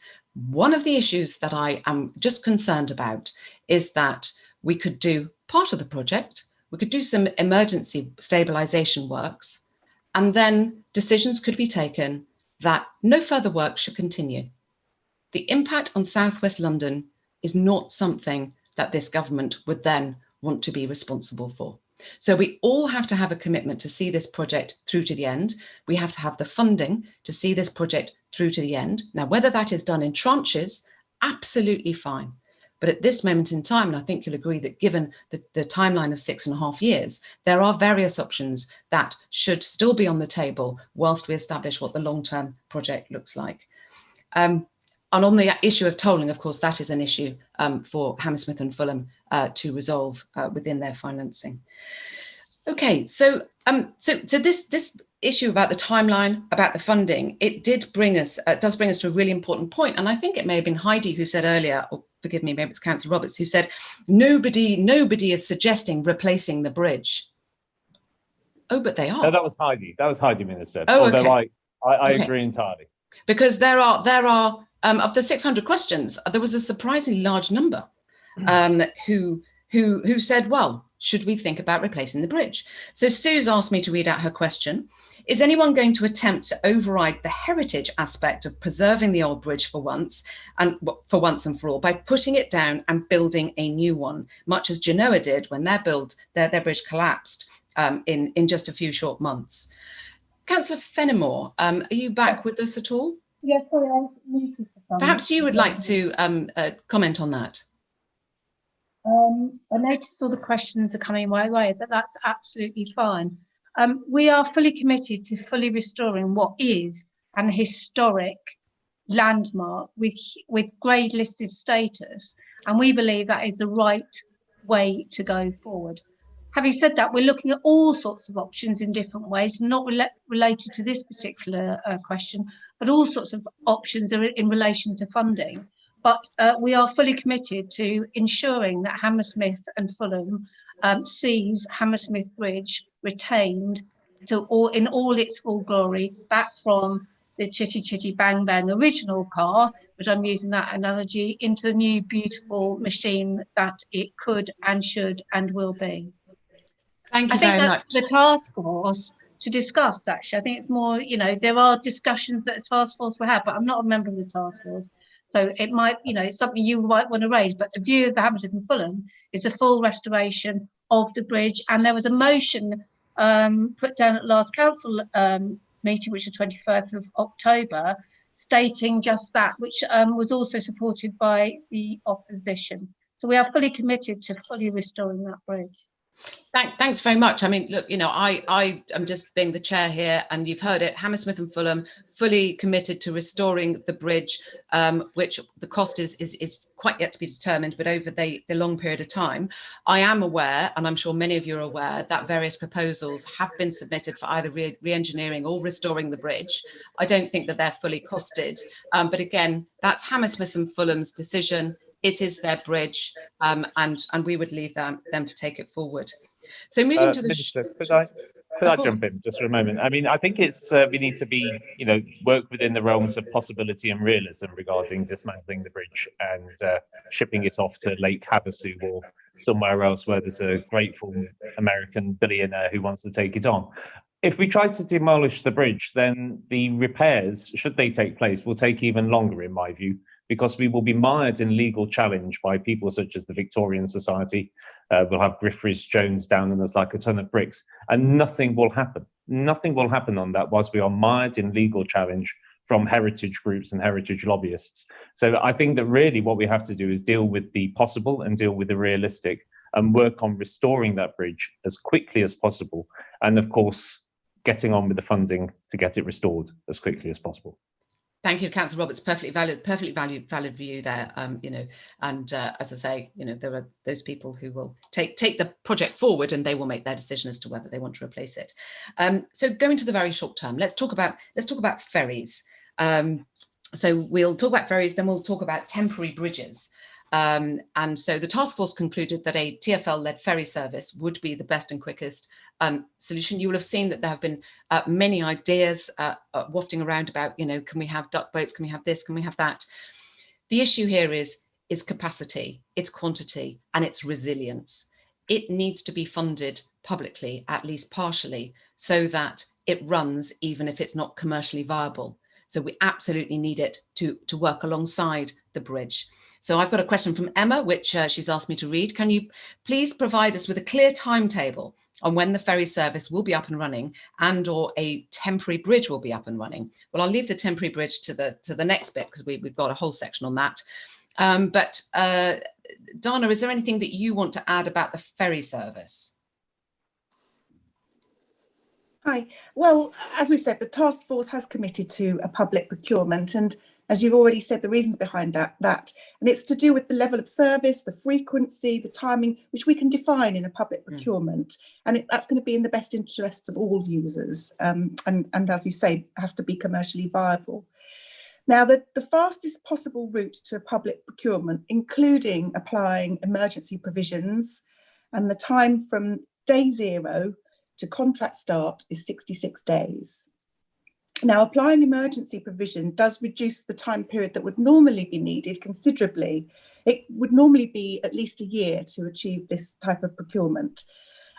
One of the issues that I am just concerned about is that we could do part of the project, we could do some emergency stabilisation works, and then decisions could be taken that no further work should continue. The impact on South West London is not something that this government would then want to be responsible for. So we all have to have a commitment to see this project through to the end. We have to have the funding to see this project through to the end. Now, whether that is done in tranches, absolutely fine. But at this moment in time, and I think you'll agree that given the timeline of 6.5 years, there are various options that should still be on the table whilst we establish what the long-term project looks like. And on the issue of tolling, of course, that is an issue for Hammersmith and Fulham to resolve within their financing. Okay, so this issue about the timeline, about the funding, it does bring us to a really important point. And I think it may have been Heidi who said earlier, or forgive me, maybe it's Councillor Roberts, who said nobody is suggesting replacing the bridge. Oh, but they are. No, that was Heidi. That was Heidi, Minister. Oh, although okay. I agree entirely. Because there are of the 600 questions, there was a surprisingly large number who said, well, should we think about replacing the bridge? So Sue's asked me to read out her question. Is anyone going to attempt to override the heritage aspect of preserving the old bridge for once and for all by putting it down and building a new one, much as Genoa did when their bridge collapsed in just a few short months? Councillor Fenimore, are you back with us at all? Yes, sorry, I was muted for some. Perhaps you would like to comment on that. I noticed all the questions are coming my way, but that's absolutely fine. We are fully committed to fully restoring what is an historic landmark with grade listed status, and we believe that is the right way to go forward. Having said that, we're looking at all sorts of options in different ways, not related to this particular question, but all sorts of options are in relation to funding. But we are fully committed to ensuring that Hammersmith and Fulham sees Hammersmith Bridge retained in all its full glory, back from the chitty chitty bang bang original car, but I'm using that analogy, into the new beautiful machine that it could and should and will be. Thank you I think very that's much. the task force to discuss, actually. I think it's more, there are discussions that the task force will have, but I'm not a member of the task force. So it might, it's something you might want to raise, but the view of the Hammersmith and Fulham is a full restoration of the bridge. And there was a motion put down at last council meeting, which is the 21st of October, stating just that, which was also supported by the opposition. So we are fully committed to fully restoring that bridge. Thanks very much. I mean, look, I am just being the chair here, and you've heard it. Hammersmith and Fulham fully committed to restoring the bridge, which the cost is quite yet to be determined, but over the long period of time. I am aware, and I'm sure many of you are aware, that various proposals have been submitted for either re-engineering or restoring the bridge. I don't think that they're fully costed, but again, that's Hammersmith and Fulham's decision. It is their bridge, and we would leave them to take it forward. So moving to the Minister, could I jump in just for a moment? I mean, I think it's we need to be, work within the realms of possibility and realism regarding dismantling the bridge and shipping it off to Lake Havasu or somewhere else where there's a grateful American billionaire who wants to take it on. If we try to demolish the bridge, then the repairs, should they take place, will take even longer, in my view, because we will be mired in legal challenge by people such as the Victorian Society. We'll have Griffiths Jones down and there's like a ton of bricks, and nothing will happen. Nothing will happen on that whilst we are mired in legal challenge from heritage groups and heritage lobbyists. So I think that really what we have to do is deal with the possible and deal with the realistic and work on restoring that bridge as quickly as possible. And of course, getting on with the funding to get it restored as quickly as possible. Thank you, Councillor Roberts. Perfectly valid view there. And as I say, there are those people who will take the project forward, and they will make their decision as to whether they want to replace it. So going to the very short term, let's talk about ferries. So we'll talk about ferries, then we'll talk about temporary bridges. And so the task force concluded that a TfL-led ferry service would be the best and quickest solution. You will have seen that there have been many ideas wafting around about, can we have duck boats? Can we have this? Can we have that? The issue here is capacity, its quantity, and its resilience. It needs to be funded publicly, at least partially, so that it runs even if it's not commercially viable. So we absolutely need it to work alongside the bridge. So I've got a question from Emma, which she's asked me to read. Can you please provide us with a clear timetable on when the ferry service will be up and running, and/or a temporary bridge will be up and running? Well, I'll leave the temporary bridge to the next bit, because we've got a whole section on that. But Dana, is there anything that you want to add about the ferry service? Hi. Well, as we've said, the task force has committed to a public procurement, and as you've already said, the reasons behind that, and it's to do with the level of service, the frequency, the timing, which we can define in a public procurement, and that's going to be in the best interests of all users, and as you say, has to be commercially viable. Now, the fastest possible route to a public procurement, including applying emergency provisions, and the time from day zero to contract start is 66 days. Now, applying emergency provision does reduce the time period that would normally be needed considerably. It would normally be at least a year to achieve this type of procurement.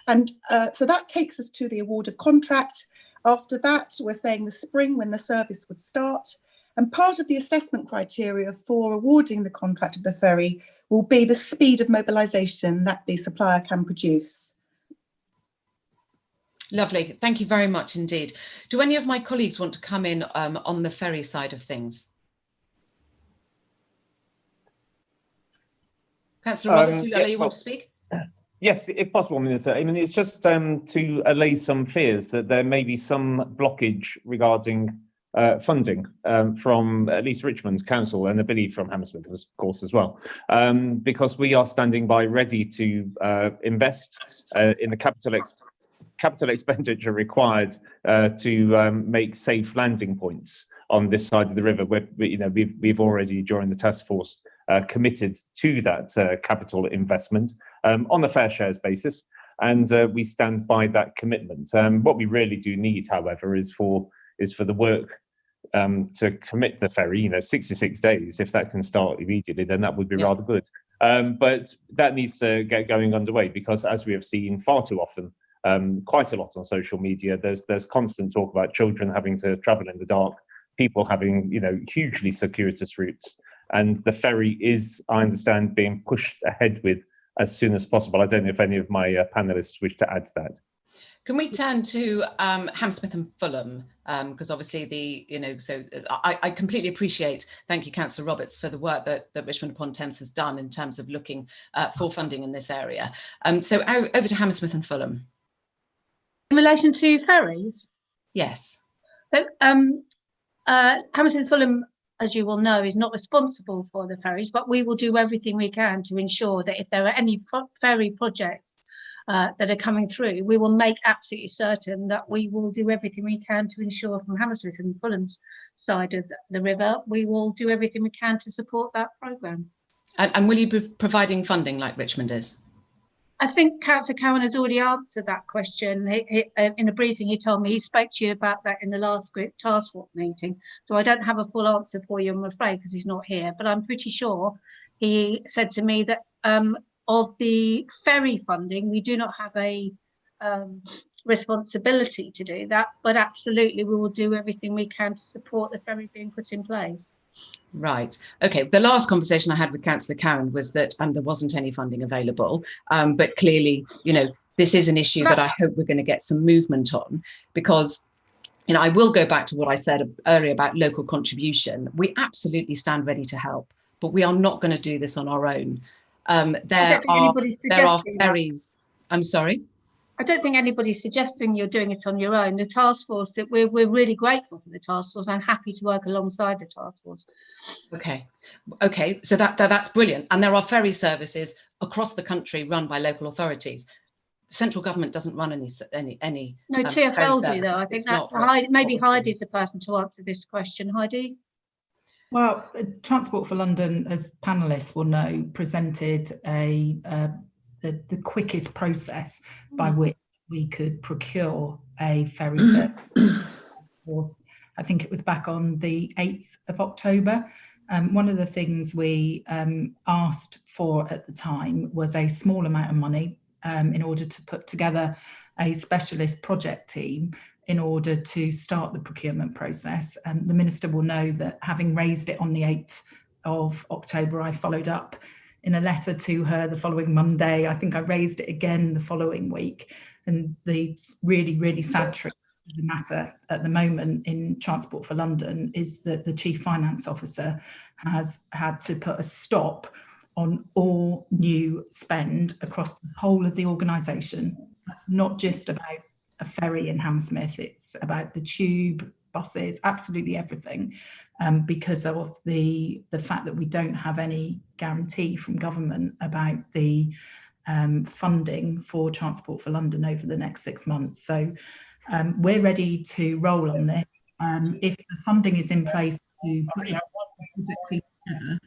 And so that takes us to the award of contract. After that, we're saying the spring when the service would start. And part of the assessment criteria for awarding the contract of the ferry will be the speed of mobilisation that the supplier can produce. Lovely. Thank you very much indeed. Do any of my colleagues want to come in on the ferry side of things? Councillor Roberts, you want to speak? Yes, if possible, Minister. I mean, it's just to allay some fears that there may be some blockage regarding funding from at least Richmond's council, and I believe from Hammersmith, of course, as well, because we are standing by ready to invest in the capital expenditure required to make safe landing points on this side of the river. We've already, during the task force, committed to that capital investment on a fair shares basis, and we stand by that commitment. What we really do need, however, is for the work to commit the ferry, 66 days. If that can start immediately, then that would be rather good. But that needs to get going underway, because as we have seen far too often, quite a lot on social media, there's constant talk about children having to travel in the dark, people having hugely circuitous routes, and the ferry is, I understand, being pushed ahead with as soon as possible. I don't know if any of my panelists wish to add to that. Can we turn to Hammersmith and Fulham? Because obviously I completely appreciate, thank you, Councillor Roberts, for the work that Richmond upon Thames has done in terms of looking for funding in this area. So over to Hammersmith and Fulham. In relation to ferries? Yes. So Hammersmith and Fulham, as you will know, is not responsible for the ferries, but we will do everything we can to ensure that if there are any ferry projects that are coming through, we will make absolutely certain that we will do everything we can to ensure, from Hammersmith and Fulham's side of the river, we will do everything we can to support that programme. And will you be providing funding like Richmond is? I think Councillor Cowan has already answered that question. In a briefing, he told me he spoke to you about that in the last group task force meeting. So I don't have a full answer for you, I'm afraid, because he's not here. But I'm pretty sure he said to me that of the ferry funding, we do not have a responsibility to do that. But absolutely, we will do everything we can to support the ferry being put in place. Right. Okay. The last conversation I had with Councillor Cowan was that there wasn't any funding available. But clearly, this is an issue that I hope we're going to get some movement on, because, I will go back to what I said earlier about local contribution. We absolutely stand ready to help, but we are not going to do this on our own. There are ferries. I'm sorry? I don't think anybody's suggesting you're doing it on your own. The task force, we're really grateful for the task force and happy to work alongside the task force. Okay, so that's brilliant. And there are ferry services across the country run by local authorities. Central government doesn't run any. No, TfL do though. I think that maybe Heidi's the person to answer this question. Heidi? Well, Transport for London, as panellists will know, presented the quickest process by which we could procure a ferry service. I think it was back on the 8th of October. One of the things we asked for at the time was a small amount of money in order to put together a specialist project team in order to start the procurement process. The Minister will know that, having raised it on the 8th of October, I followed up in a letter to her the following Monday. I think I raised it again the following week. And the really, really sad truth of the matter at the moment in Transport for London is that the Chief Finance Officer has had to put a stop on all new spend across the whole of the organisation. That's not just about a ferry in Hammersmith, it's about the tube, buses, absolutely everything, because of the fact that we don't have any guarantee from government about the funding for Transport for London over the next 6 months. So we're ready to roll on this. If the funding is in place to put the project team together,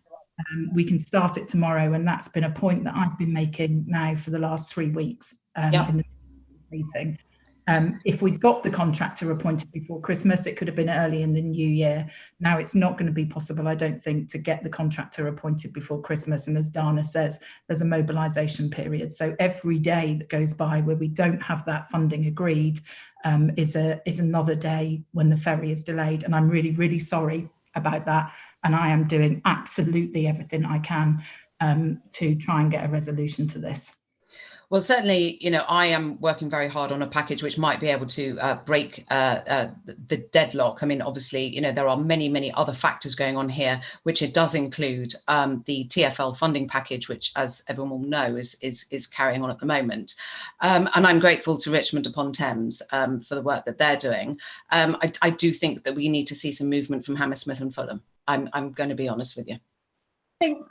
we can start it tomorrow, and that's been a point that I've been making now for the last 3 weeks in the meeting. If we'd got the contractor appointed before Christmas, it could have been early in the new year. Now it's not going to be possible, I don't think, to get the contractor appointed before Christmas. And as Dana says, there's a mobilisation period. So every day that goes by where we don't have that funding agreed is another day when the ferry is delayed. And I'm really, really sorry about that. And I am doing absolutely everything I can to try and get a resolution to this. Well, certainly, you know, I am working very hard on a package which might be able to break the deadlock. I mean, obviously, you know, there are many, many other factors going on here, which it does include the TfL funding package, which, as everyone will know, is carrying on at the moment. And I'm grateful to Richmond upon Thames for the work that they're doing. I do think that we need to see some movement from Hammersmith and Fulham. I'm going to be honest with you.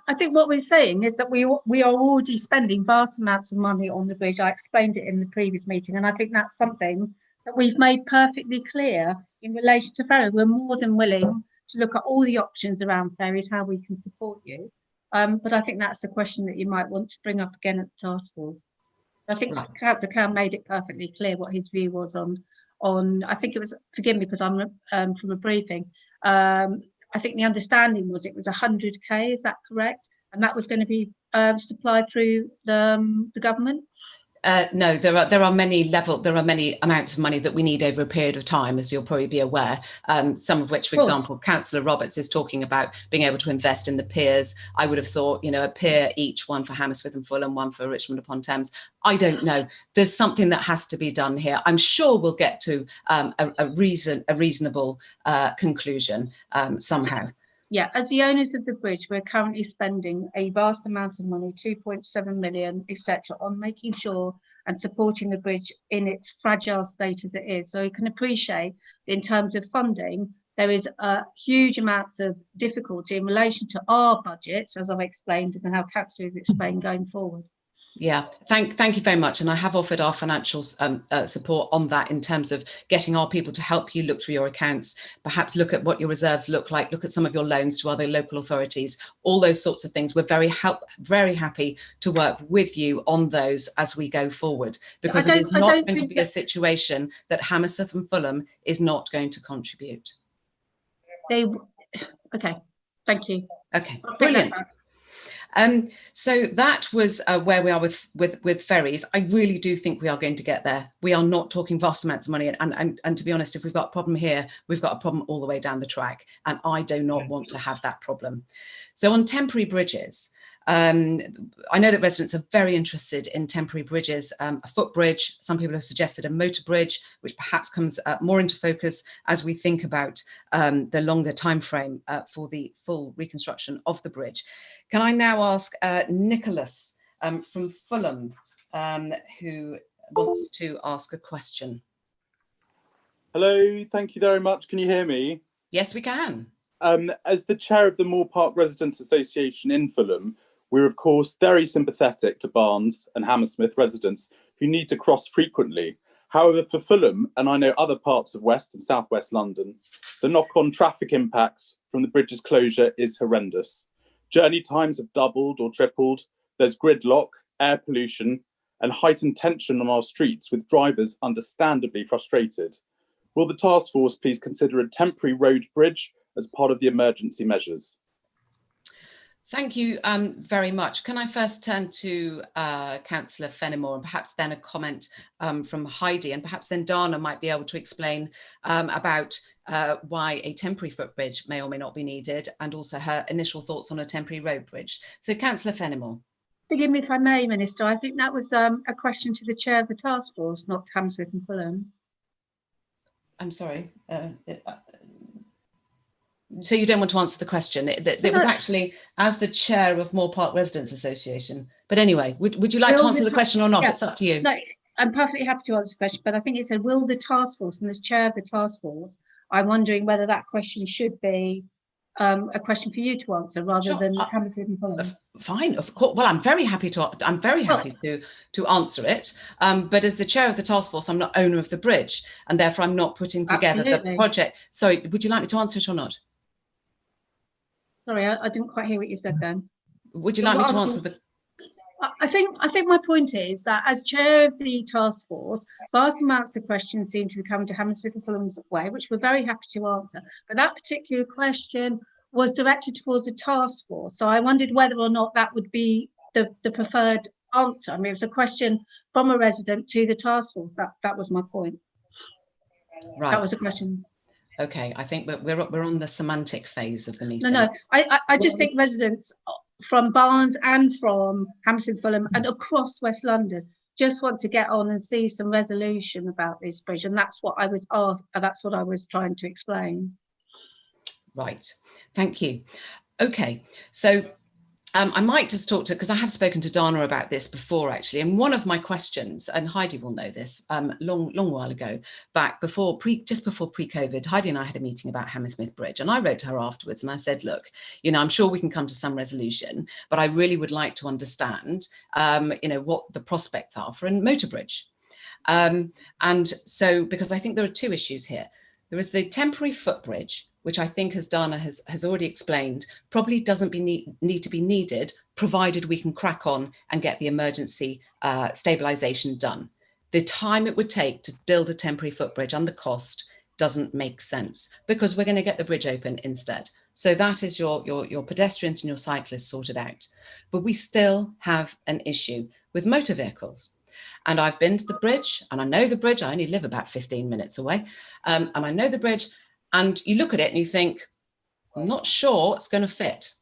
I think what we're saying is that we are already spending vast amounts of money on the bridge. I explained it in the previous meeting, and I think that's something that we've made perfectly clear in relation to Ferry. We're more than willing to look at all the options around ferries, how we can support you. But I think that's a question that you might want to bring up again at the task force. I think Councillor Cam made it perfectly clear what his view was on. I think it was, forgive me because I'm from a briefing. I think the understanding was it was 100k, is that correct? And that was going to be supplied through the government? No, there are many amounts of money that we need over a period of time, as you'll probably be aware. Some of which, for example, Councillor Roberts is talking about being able to invest in the piers. I would have thought, you know, a pier each, one for Hammersmith and Fulham, one for Richmond upon Thames. I don't know. There's something that has to be done here. I'm sure we'll get to a reasonable conclusion somehow. Yeah, as the owners of the bridge, we're currently spending a vast amount of money, 2.7 million, etc., on making sure and supporting the bridge in its fragile state as it is. So you can appreciate, in terms of funding, there is a huge amount of difficulty in relation to our budgets, as I've explained, and how Council has explained going forward. Yeah, thank you very much. And I have offered our financial support on that, in terms of getting our people to help you look through your accounts, perhaps look at what your reserves look like, look at some of your loans to other local authorities, all those sorts of things. We're very happy to work with you on those as we go forward, because it is not going to be a situation that Hammersmith and Fulham is not going to contribute. Okay, thank you. Okay, brilliant. So that was where we are with ferries. I really do think we are going to get there. We are not talking vast amounts of money, and to be honest, if we've got a problem here, we've got a problem all the way down the track, and I do not want to have that problem. So on temporary bridges, I know that residents are very interested in temporary bridges, a footbridge. Some people have suggested a motor bridge, which perhaps comes more into focus as we think about the longer time frame for the full reconstruction of the bridge. Can I now ask Nicholas from Fulham, who wants to ask a question? Hello, thank you very much. Can you hear me? Yes, we can. As the chair of the Moor Park Residents Association in Fulham, we're of course very sympathetic to Barnes and Hammersmith residents who need to cross frequently. However, for Fulham, and I know other parts of West and South West London, the knock-on traffic impacts from the bridge's closure is horrendous. Journey times have doubled or tripled. There's gridlock, air pollution, and heightened tension on our streets, with drivers understandably frustrated. Will the task force please consider a temporary road bridge as part of the emergency measures? Thank you very much. Can I first turn to Councillor Fenimore, and perhaps then a comment from Heidi, and perhaps then Dana might be able to explain about why a temporary footbridge may or may not be needed, and also her initial thoughts on a temporary road bridge. So Councillor Fenimore. Forgive me if I may, Minister, I think that was a question to the chair of the task force, not Hammersmith and Fulham. I'm sorry. So you don't want to answer the question? It was actually as the chair of Moor Park Residents Association. But anyway, would you like to answer the question or not? Yeah. It's up to you. No, I'm perfectly happy to answer the question, but I think it said, will the task force, and as chair of the task force, I'm wondering whether that question should be a question for you to answer rather than Hammersmith and Fulham. Fine, of course. Well, I'm very happy to answer it. But as the chair of the task force, I'm not owner of the bridge, and therefore I'm not putting together the project. Sorry, would you like me to answer it or not? Sorry, I didn't quite hear what you said then. Would you like me to answer the... I think my point is that as chair of the task force, vast amounts of questions seem to be coming to Hammersmith and Fulham's way, which we're very happy to answer. But that particular question was directed towards the task force. So I wondered whether or not that would be the preferred answer. I mean, it was a question from a resident to the task force. That was my point. Right. That was a question. Okay, I think we're on the semantic phase of the meeting. No, I just think residents from Barnes and from Hammersmith, Fulham and across West London just want to get on and see some resolution about this bridge, and that's what I was asked. That's what I was trying to explain. Right, thank you. Okay, so I might just talk to, because I have spoken to Dana about this before actually, and one of my questions, and Heidi will know this, long while ago, back before just before pre-COVID, Heidi and I had a meeting about Hammersmith Bridge, and I wrote to her afterwards and I said, look, you know, I'm sure we can come to some resolution, but I really would like to understand, you know, what the prospects are for a motor bridge. And so, because I think there are two issues here. There is the temporary footbridge, which I think, as Dana has already explained, probably doesn't need to be needed, provided we can crack on and get the emergency stabilisation done. The time it would take to build a temporary footbridge and the cost doesn't make sense, because we're going to get the bridge open instead. So that is your pedestrians and your cyclists sorted out. But we still have an issue with motor vehicles. And I've been to the bridge, and I know the bridge. I only live about 15 minutes away, and I know the bridge. And you look at it and you think, I'm not sure it's going to fit.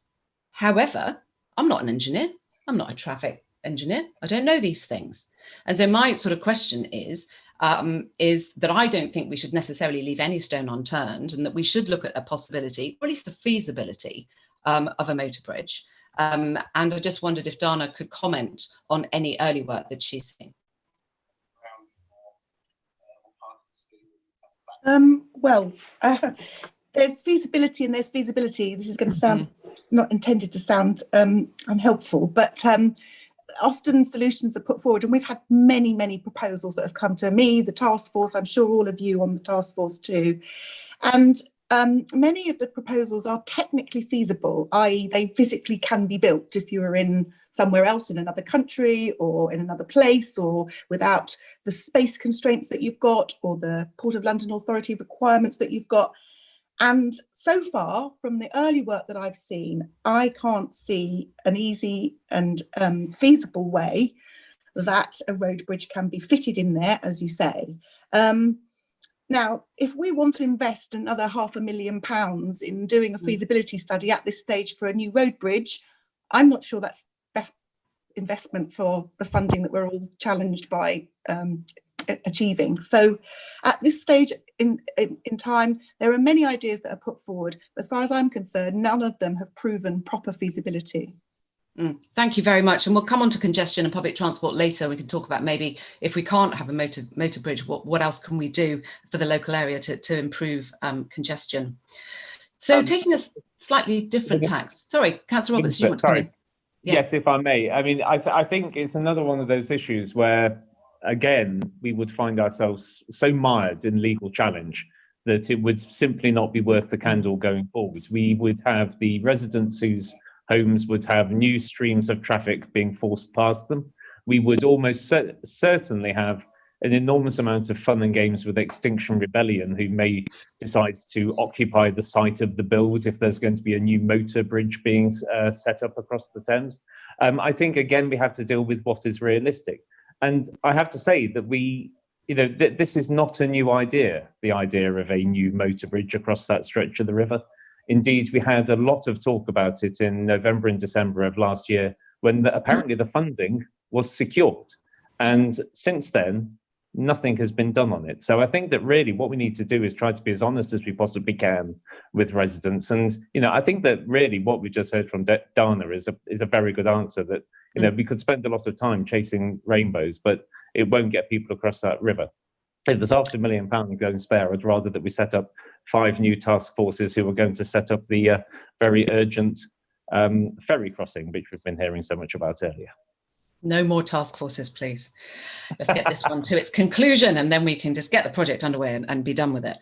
However, I'm not an engineer. I'm not a traffic engineer. I don't know these things. And so my sort of question is that I don't think we should necessarily leave any stone unturned, and that we should look at a possibility, or at least the feasibility of a motor bridge. And I just wondered if Dana could comment on any early work that she's seen. There's feasibility and there's feasibility. This is going to sound not intended to sound unhelpful, but often solutions are put forward, and we've had many proposals that have come to me, the Taskforce. I'm sure all of you on the Taskforce too, and many of the proposals are technically feasible, i.e. they physically can be built if you are in somewhere else in another country or in another place, or without the space constraints that you've got or the Port of London Authority requirements that you've got. And so far, from the early work that I've seen, I can't see an easy and feasible way that a road bridge can be fitted in there, as you say. Now, if we want to invest another £500,000 in doing a feasibility study at this stage for a new road bridge, I'm not sure that's best investment for the funding that we're all challenged by achieving. So at this stage in time, there are many ideas that are put forward. As far as I'm concerned, none of them have proven proper feasibility. Thank you very much. And we'll come on to congestion and public transport later. We can talk about maybe if we can't have a motor bridge, what else can we do for the local area to improve congestion? So taking a slightly different tack. Sorry, Councillor Roberts, you want to come in? Yeah. Yes, if I may. I mean, I think it's another one of those issues where, again, we would find ourselves so mired in legal challenge that it would simply not be worth the candle going forward. We would have the residents whose homes would have new streams of traffic being forced past them. We would almost certainly have an enormous amount of fun and games with Extinction Rebellion, who may decide to occupy the site of the build if there's going to be a new motor bridge being set up across the Thames. I think, again, we have to deal with what is realistic. And I have to say that this is not a new idea, the idea of a new motor bridge across that stretch of the river. Indeed, we had a lot of talk about it in November and December of last year, when apparently the funding was secured. And since then, nothing has been done on it. So I think that really what we need to do is try to be as honest as we possibly can with residents. And, I think that really what we just heard from Dana is a very good answer, that, we could spend a lot of time chasing rainbows, but it won't get people across that river. If there's £500,000 going spare, I'd rather that we set up 5 new task forces who are going to set up the very urgent ferry crossing, which we've been hearing so much about earlier. No more task forces, please. Let's get this one to its conclusion, and then we can just get the project underway and be done with it.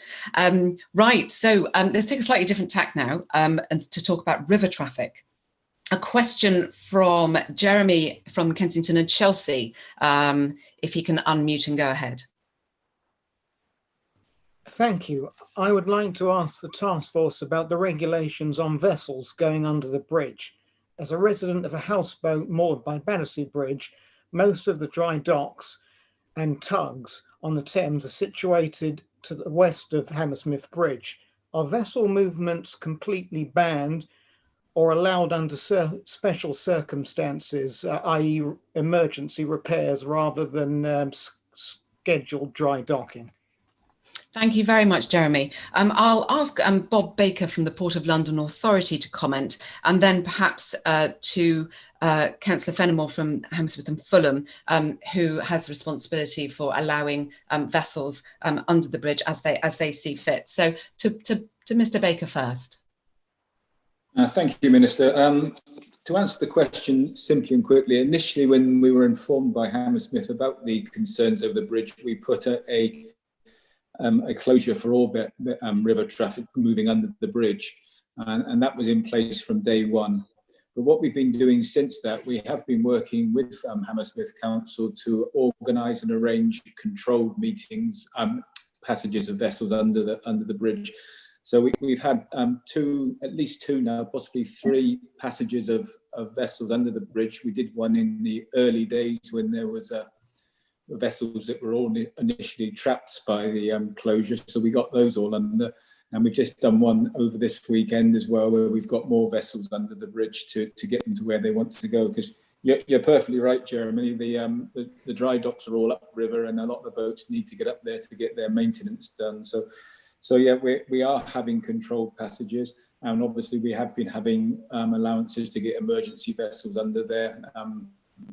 Right, so let's take a slightly different tack now and to talk about river traffic. A question from Jeremy from Kensington and Chelsea, if he can unmute and go ahead. Thank you. I would like to ask the task force about the regulations on vessels going under the bridge. As a resident of a houseboat moored by Battersea Bridge, most of the dry docks and tugs on the Thames are situated to the west of Hammersmith Bridge. Are vessel movements completely banned or allowed under special circumstances, i.e. emergency repairs, rather than scheduled dry docking? Thank you very much, Jeremy. I'll ask Bob Baker from the Port of London Authority to comment, and then perhaps to Councillor Fenimore from Hammersmith and Fulham, who has responsibility for allowing vessels under the bridge as they see fit. So to Mr. Baker first. Thank you, Minister. To answer the question simply and quickly, initially when we were informed by Hammersmith about the concerns over the bridge, we put a closure for all river traffic moving under the bridge, and that was in place from day one. But what we've been doing since that, we have been working with Hammersmith Council to organise and arrange controlled meetings, passages of vessels under the bridge. So we've had at least two now, possibly three passages of vessels under the bridge. We did one in the early days when there was vessels that were all initially trapped by the closure. So we got those all under, and we've just done one over this weekend as well, where we've got more vessels under the bridge to get them to where they want to go. Because you're perfectly right, Jeremy. The dry docks are all upriver, and a lot of the boats need to get up there to get their maintenance done. So yeah, we are having controlled passages, and obviously we have been having allowances to get emergency vessels under there,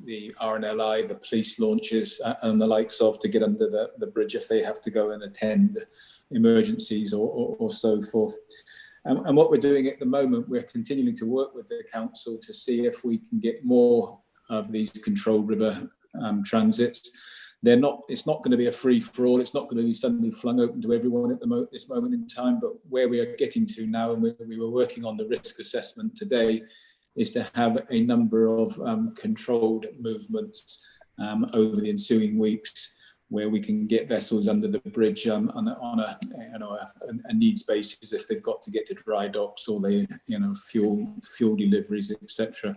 the RNLI, the police launches and the likes of, to get under the bridge if they have to go and attend emergencies or so forth. And what we're doing at the moment, we're continuing to work with the council to see if we can get more of these controlled river transits. It's not going to be a free-for-all. It's not going to be suddenly flung open to everyone at this moment in time. But where we are getting to now, and we were working on the risk assessment today, is to have a number of controlled movements over the ensuing weeks, where we can get vessels under the bridge on a needs basis if they've got to get to dry docks or fuel deliveries, etc.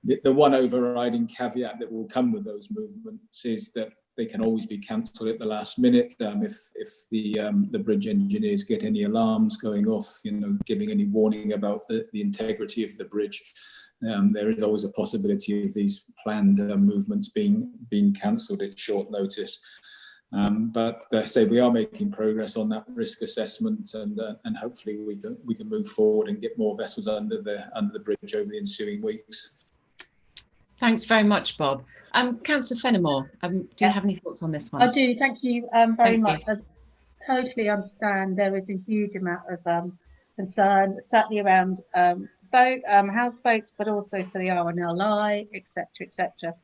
The one overriding caveat that will come with those movements is that they can always be cancelled at the last minute if the bridge engineers get any alarms going off, giving any warning about the integrity of the bridge. There is always a possibility of these planned movements being cancelled at short notice. But I say we are making progress on that risk assessment, and hopefully we can move forward and get more vessels under the bridge over the ensuing weeks. Thanks very much, Bob. Councillor Fenimore, do you have any thoughts on this one? I do, thank you very much. I totally understand there is a huge amount of concern, certainly around houseboats, but also for the RNLI, etc., etc.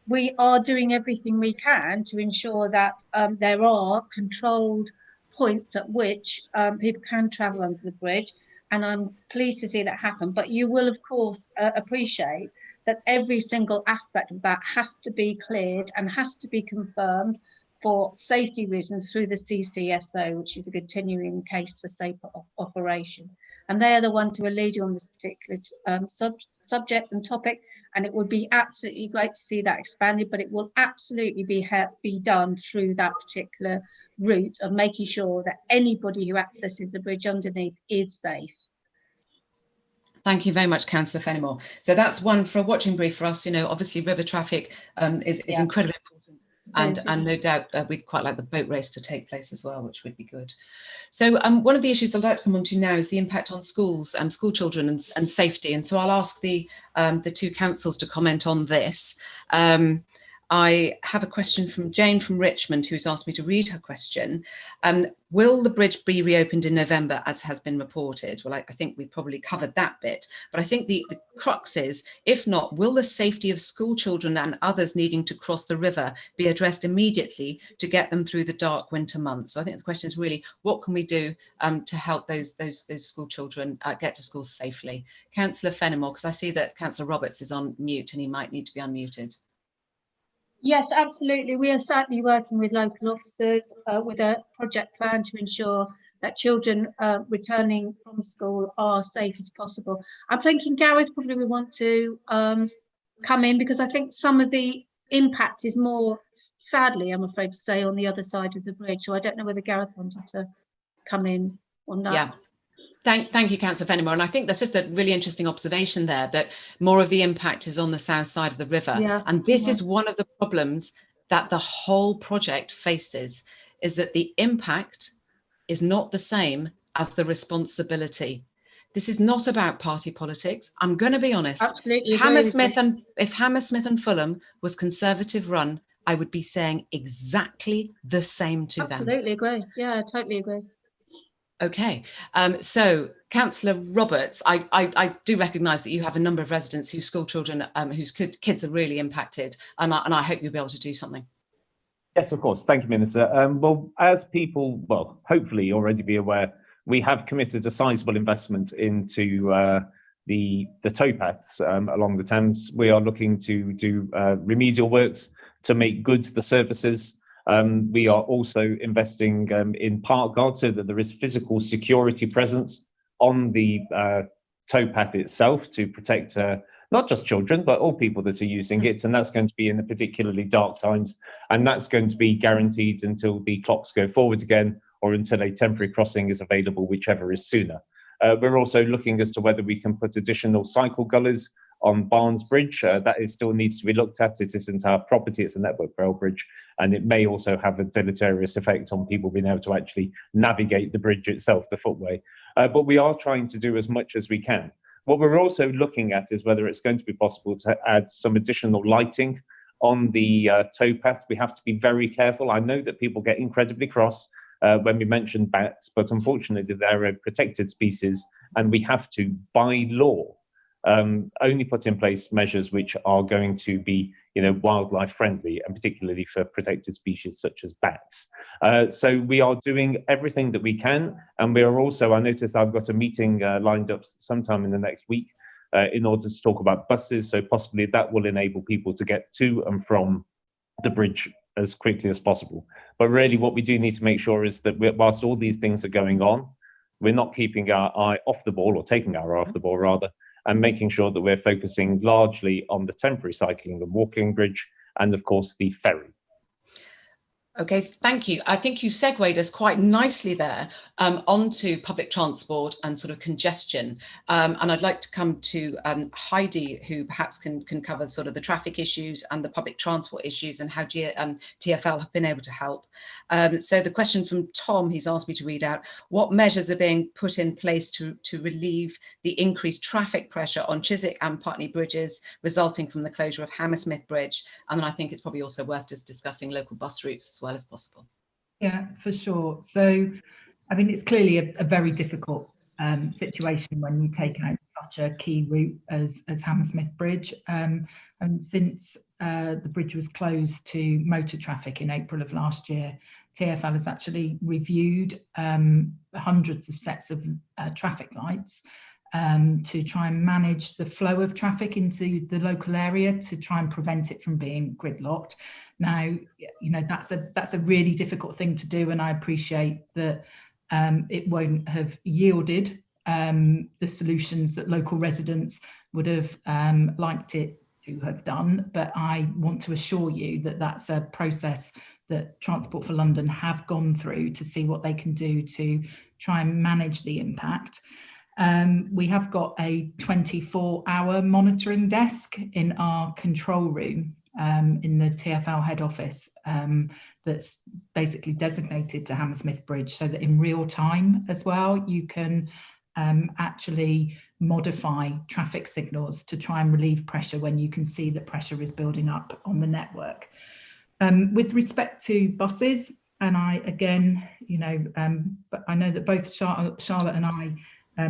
We are doing everything we can to ensure that there are controlled points at which people can travel under the bridge, and I'm pleased to see that happen. But you will, of course, appreciate that every single aspect of that has to be cleared and has to be confirmed for safety reasons through the CCSO, which is a continuing case for safe operation. And they are the ones who are leading on this particular subject and topic. And it would be absolutely great to see that expanded, but it will absolutely be done through that particular route of making sure that anybody who accesses the bridge underneath is safe. Thank you very much, Councillor Fenimore. So that's one for a watching brief for us. Obviously river traffic is incredibly important, and no doubt we'd quite like the boat race to take place as well, which would be good. So one of the issues I'd like to come on to now is the impact on schools, school children and safety. And so I'll ask the two councils to comment on this. I have a question from Jane from Richmond, who's asked me to read her question. Will the bridge be reopened in November, as has been reported? Well, I think we've probably covered that bit, but I think the crux is, if not, will the safety of school children and others needing to cross the river be addressed immediately to get them through the dark winter months? So I think the question is really, what can we do to help those school children get to school safely? Councillor Fenimore, because I see that Councillor Roberts is on mute and he might need to be unmuted. Yes, absolutely. We are certainly working with local officers with a project plan to ensure that children returning from school are safe as possible. I'm thinking Gareth probably would want to come in, because I think some of the impact is more, sadly, I'm afraid to say, on the other side of the bridge. So I don't know whether Gareth wanted to come in on that. Yeah. Thank you, Councillor Fenimore. And I think that's just a really interesting observation there, that more of the impact is on the south side of the river. Yeah. And this is one of the problems that the whole project faces, is that the impact is not the same as the responsibility. This is not about party politics. I'm going to be honest. Absolutely. If Hammersmith and Fulham was Conservative run, I would be saying exactly the same to them. Absolutely agree. Yeah, I totally agree. Okay, so Councillor Roberts, I do recognise that you have a number of residents whose school children, whose kids are really impacted, and I hope you'll be able to do something. Yes, of course. Thank you, Minister. Well, as people, well, hopefully already be aware, we have committed a sizable investment into the towpaths along the Thames. We are looking to do remedial works to make good the surfaces. We are also investing in park guard so that there is physical security presence on the towpath itself to protect not just children, but all people that are using it. And that's going to be in the particularly dark times. And that's going to be guaranteed until the clocks go forward again, or until a temporary crossing is available, whichever is sooner. We're also looking as to whether we can put additional cycle gullies on Barnes Bridge. That still needs to be looked at. It isn't our property, it's a Network Rail bridge, and it may also have a deleterious effect on people being able to actually navigate the bridge itself, the footway. But we are trying to do as much as we can. What we're also looking at is whether it's going to be possible to add some additional lighting on the towpath. We have to be very careful. I know that people get incredibly cross when we mention bats, but unfortunately they're a protected species, and we have to, by law, only put in place measures which are going to be, wildlife friendly, and particularly for protected species such as bats. So we are doing everything that we can, and we are also, I notice I've got a meeting lined up sometime in the next week in order to talk about buses, so possibly that will enable people to get to and from the bridge as quickly as possible. But really what we do need to make sure is that whilst all these things are going on, we're not keeping our eye off the ball, or taking our eye off the ball rather, and making sure that we're focusing largely on the temporary cycling and walking bridge, and of course the ferry. Okay, thank you. I think you segued us quite nicely there onto public transport and sort of congestion. And I'd like to come to Heidi, who perhaps can cover sort of the traffic issues and the public transport issues, and how TfL have been able to help. So the question from Tom, he's asked me to read out: what measures are being put in place to relieve the increased traffic pressure on Chiswick and Putney bridges resulting from the closure of Hammersmith Bridge? And then I think it's probably also worth just discussing local bus routes as well, if possible. Yeah, for sure. So, I mean, it's clearly a very difficult situation when you take out such a key route as Hammersmith Bridge. And since the bridge was closed to motor traffic in April of last year, TfL has actually reviewed hundreds of sets of traffic lights to try and manage the flow of traffic into the local area, to try and prevent it from being gridlocked. Now, that's a really difficult thing to do, and I appreciate that it won't have yielded the solutions that local residents would have liked it to have done. But I want to assure you that that's a process that Transport for London have gone through to see what they can do to try and manage the impact. We have got a 24-hour monitoring desk in our control room in the TfL head office that's basically designated to Hammersmith Bridge, so that in real time as well you can actually modify traffic signals to try and relieve pressure when you can see that pressure is building up on the network. With respect to buses, and but I know that both Charlotte and I,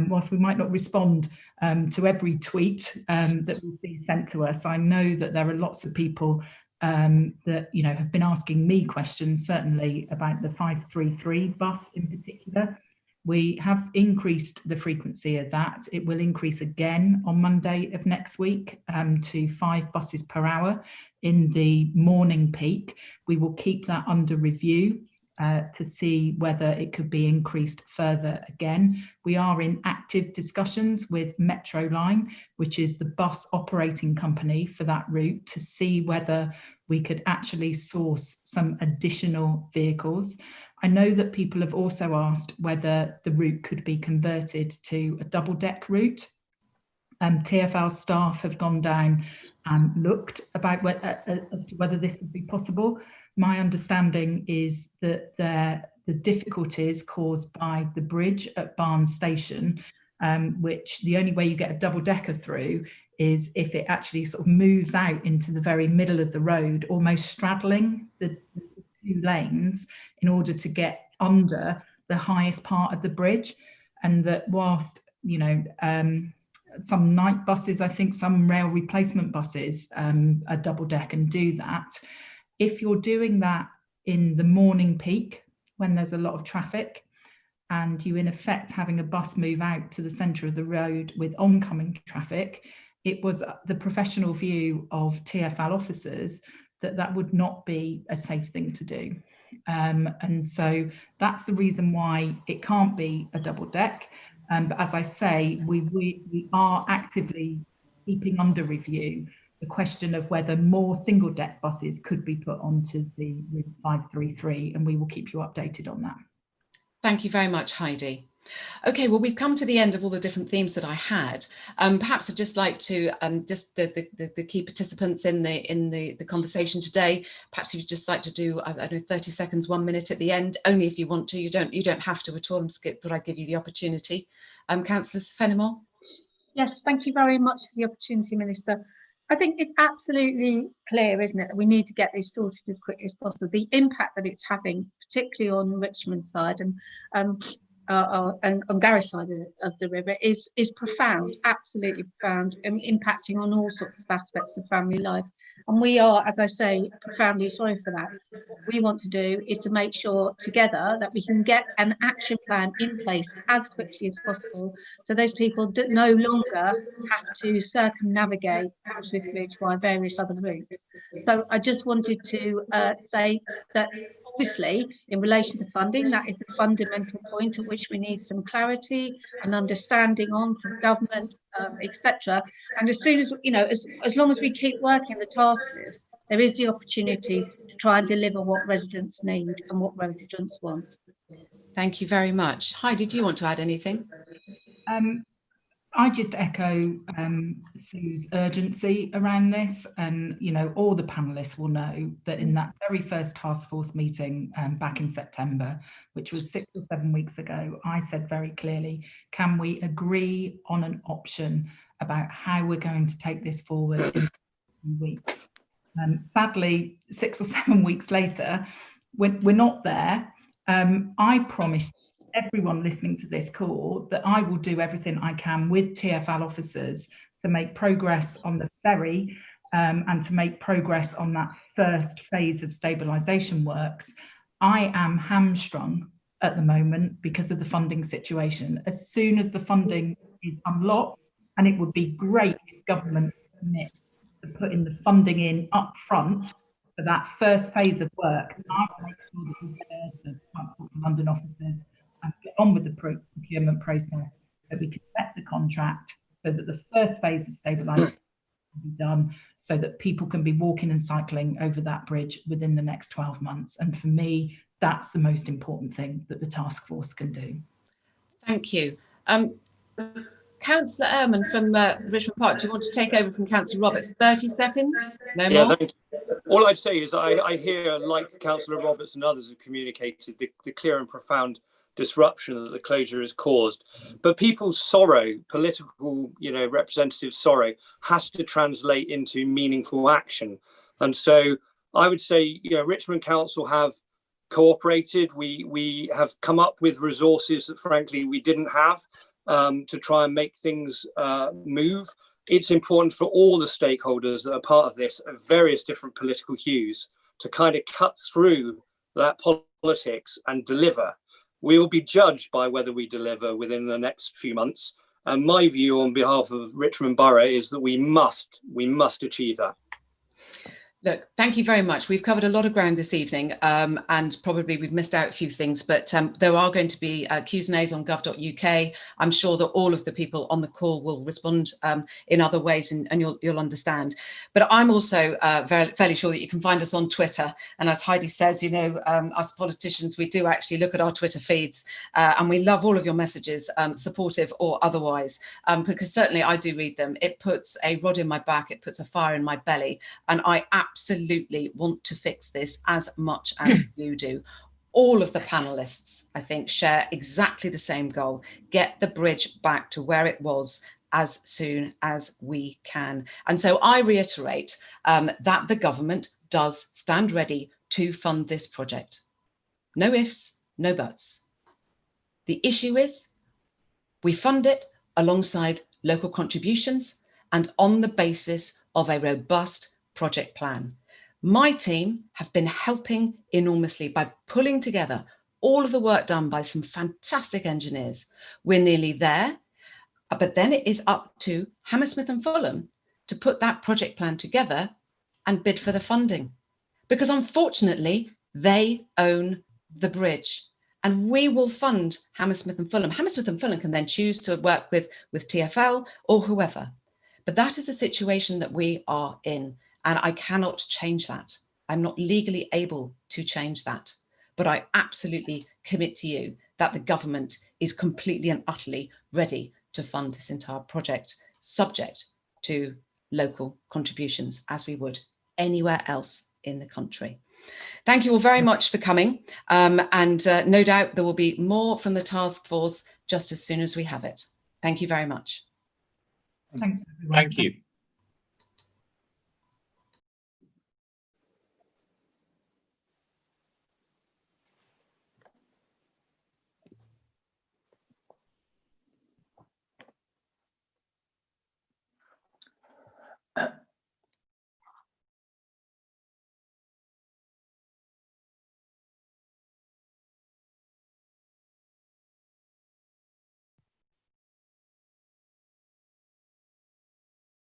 whilst we might not respond to every tweet that we see sent to us, I know that there are lots of people that have been asking me questions, certainly about the 533 bus in particular. We have increased the frequency of that. It will increase again on Monday of next week to 5 buses per hour in the morning peak. We will keep that under review to see whether it could be increased further again. We are in active discussions with Metro Line, which is the bus operating company for that route, to see whether we could actually source some additional vehicles. I know that people have also asked whether the route could be converted to a double deck route. TfL staff have gone down and looked about as to whether this would be possible. My understanding is that the difficulties caused by the bridge at Barnes Station, which the only way you get a double decker through is if it actually sort of moves out into the very middle of the road, almost straddling the two lanes in order to get under the highest part of the bridge. And that whilst, you know, some night buses, I think some rail replacement buses are double deck and do that. If you're doing that in the morning peak when there's a lot of traffic, and you in effect having a bus move out to the centre of the road with oncoming traffic, it was the professional view of TfL officers that that would not be a safe thing to do. And so that's the reason why it can't be a double deck. But as I say, we are actively keeping under review the question of whether more single deck buses could be put onto the Route 533, and we will keep you updated on that. Thank you very much, Heidi. Okay, well, we've come to the end of all the different themes that I had. Perhaps I'd just like to, just the key participants in the conversation today, perhaps you'd just like to do, I don't know, 30 seconds, 1 minute at the end, only if you want to. You don't have to at all. I'm just thought I'd give you the opportunity. Councillor Fenimore. Yes, thank you very much for the opportunity, Minister. I think it's absolutely clear, isn't it, that we need to get this sorted as quickly as possible. The impact that it's having, particularly on the Richmond side and on Gareth's side of the river, is profound, absolutely profound, and impacting on all sorts of aspects of family life. And we are, as I say, profoundly sorry for that. What we want to do is to make sure together that we can get an action plan in place as quickly as possible, so those people no longer have to circumnavigate Hammersmith Bridge via various other routes. So I just wanted to say that obviously, in relation to funding, that is the fundamental point at which we need some clarity and understanding on from government, etc. And as soon as, you know, as long as we keep working the task force, there is the opportunity to try and deliver what residents need and what residents want. Thank you very much. Heidi, do you want to add anything? I just echo Sue's urgency around this, and you know, all the panelists will know that in that very first task force meeting back in September, which was 6 or 7 weeks ago, I said very clearly, can we agree on an option about how we're going to take this forward in a few weeks? Sadly, 6 or 7 weeks later, we're not there. I promised everyone listening to this call that I will do everything I can with TfL officers to make progress on the ferry and to make progress on that first phase of stabilisation works. I am hamstrung at the moment because of the funding situation. As soon as the funding is unlocked, and it would be great if government commit to putting the funding in up front for that first phase of work, I will make sure that we get the Transport for London officers and get on with the procurement process, that we can set the contract so that the first phase of stabilisation can be done, so that people can be walking and cycling over that bridge within the next 12 months. And for me, that's the most important thing that the task force can do. Thank you. Councillor Ehrman from Richmond Park, do you want to take over from Councillor Roberts? 30 seconds, no more. Thank you. All I'd say is I hear, like Councillor Roberts and others have communicated, the clear and profound disruption that the closure has caused, but people's sorrow, political, representative sorrow, has to translate into meaningful action. And so I would say, Richmond Council have cooperated. We have come up with resources that frankly we didn't have to try and make things move. It's important for all the stakeholders that are part of this at various different political hues to kind of cut through that politics and deliver. We will be judged by whether we deliver within the next few months. And my view on behalf of Richmond Borough is that we must achieve that. Look, thank you very much. We've covered a lot of ground this evening, and probably we've missed out a few things, but there are going to be Q&As on gov.uk. I'm sure that all of the people on the call will respond in other ways, and you'll understand. But I'm also fairly sure that you can find us on Twitter. And as Heidi says, you know, us politicians, we do actually look at our Twitter feeds, and we love all of your messages, supportive or otherwise, because certainly I do read them. It puts a rod in my back, it puts a fire in my belly, and I absolutely want to fix this as much as you do. All of the panelists, I think, share exactly the same goal: get the bridge back to where it was as soon as we can. And so I reiterate that the government does stand ready to fund this project. No ifs, no buts. The issue is we fund it alongside local contributions and on the basis of a robust project plan. My team have been helping enormously by pulling together all of the work done by some fantastic engineers. We're nearly there, but then it is up to Hammersmith and Fulham to put that project plan together and bid for the funding. Because unfortunately, they own the bridge, and we will fund Hammersmith and Fulham. Hammersmith and Fulham can then choose to work with TfL or whoever. But that is the situation that we are in. And I cannot change that. I'm not legally able to change that. But I absolutely commit to you that the government is completely and utterly ready to fund this entire project, subject to local contributions, as we would anywhere else in the country. Thank you all very much for coming. And no doubt there will be more from the task force just as soon as we have it. Thank you very much. Thanks, everyone. Thank you.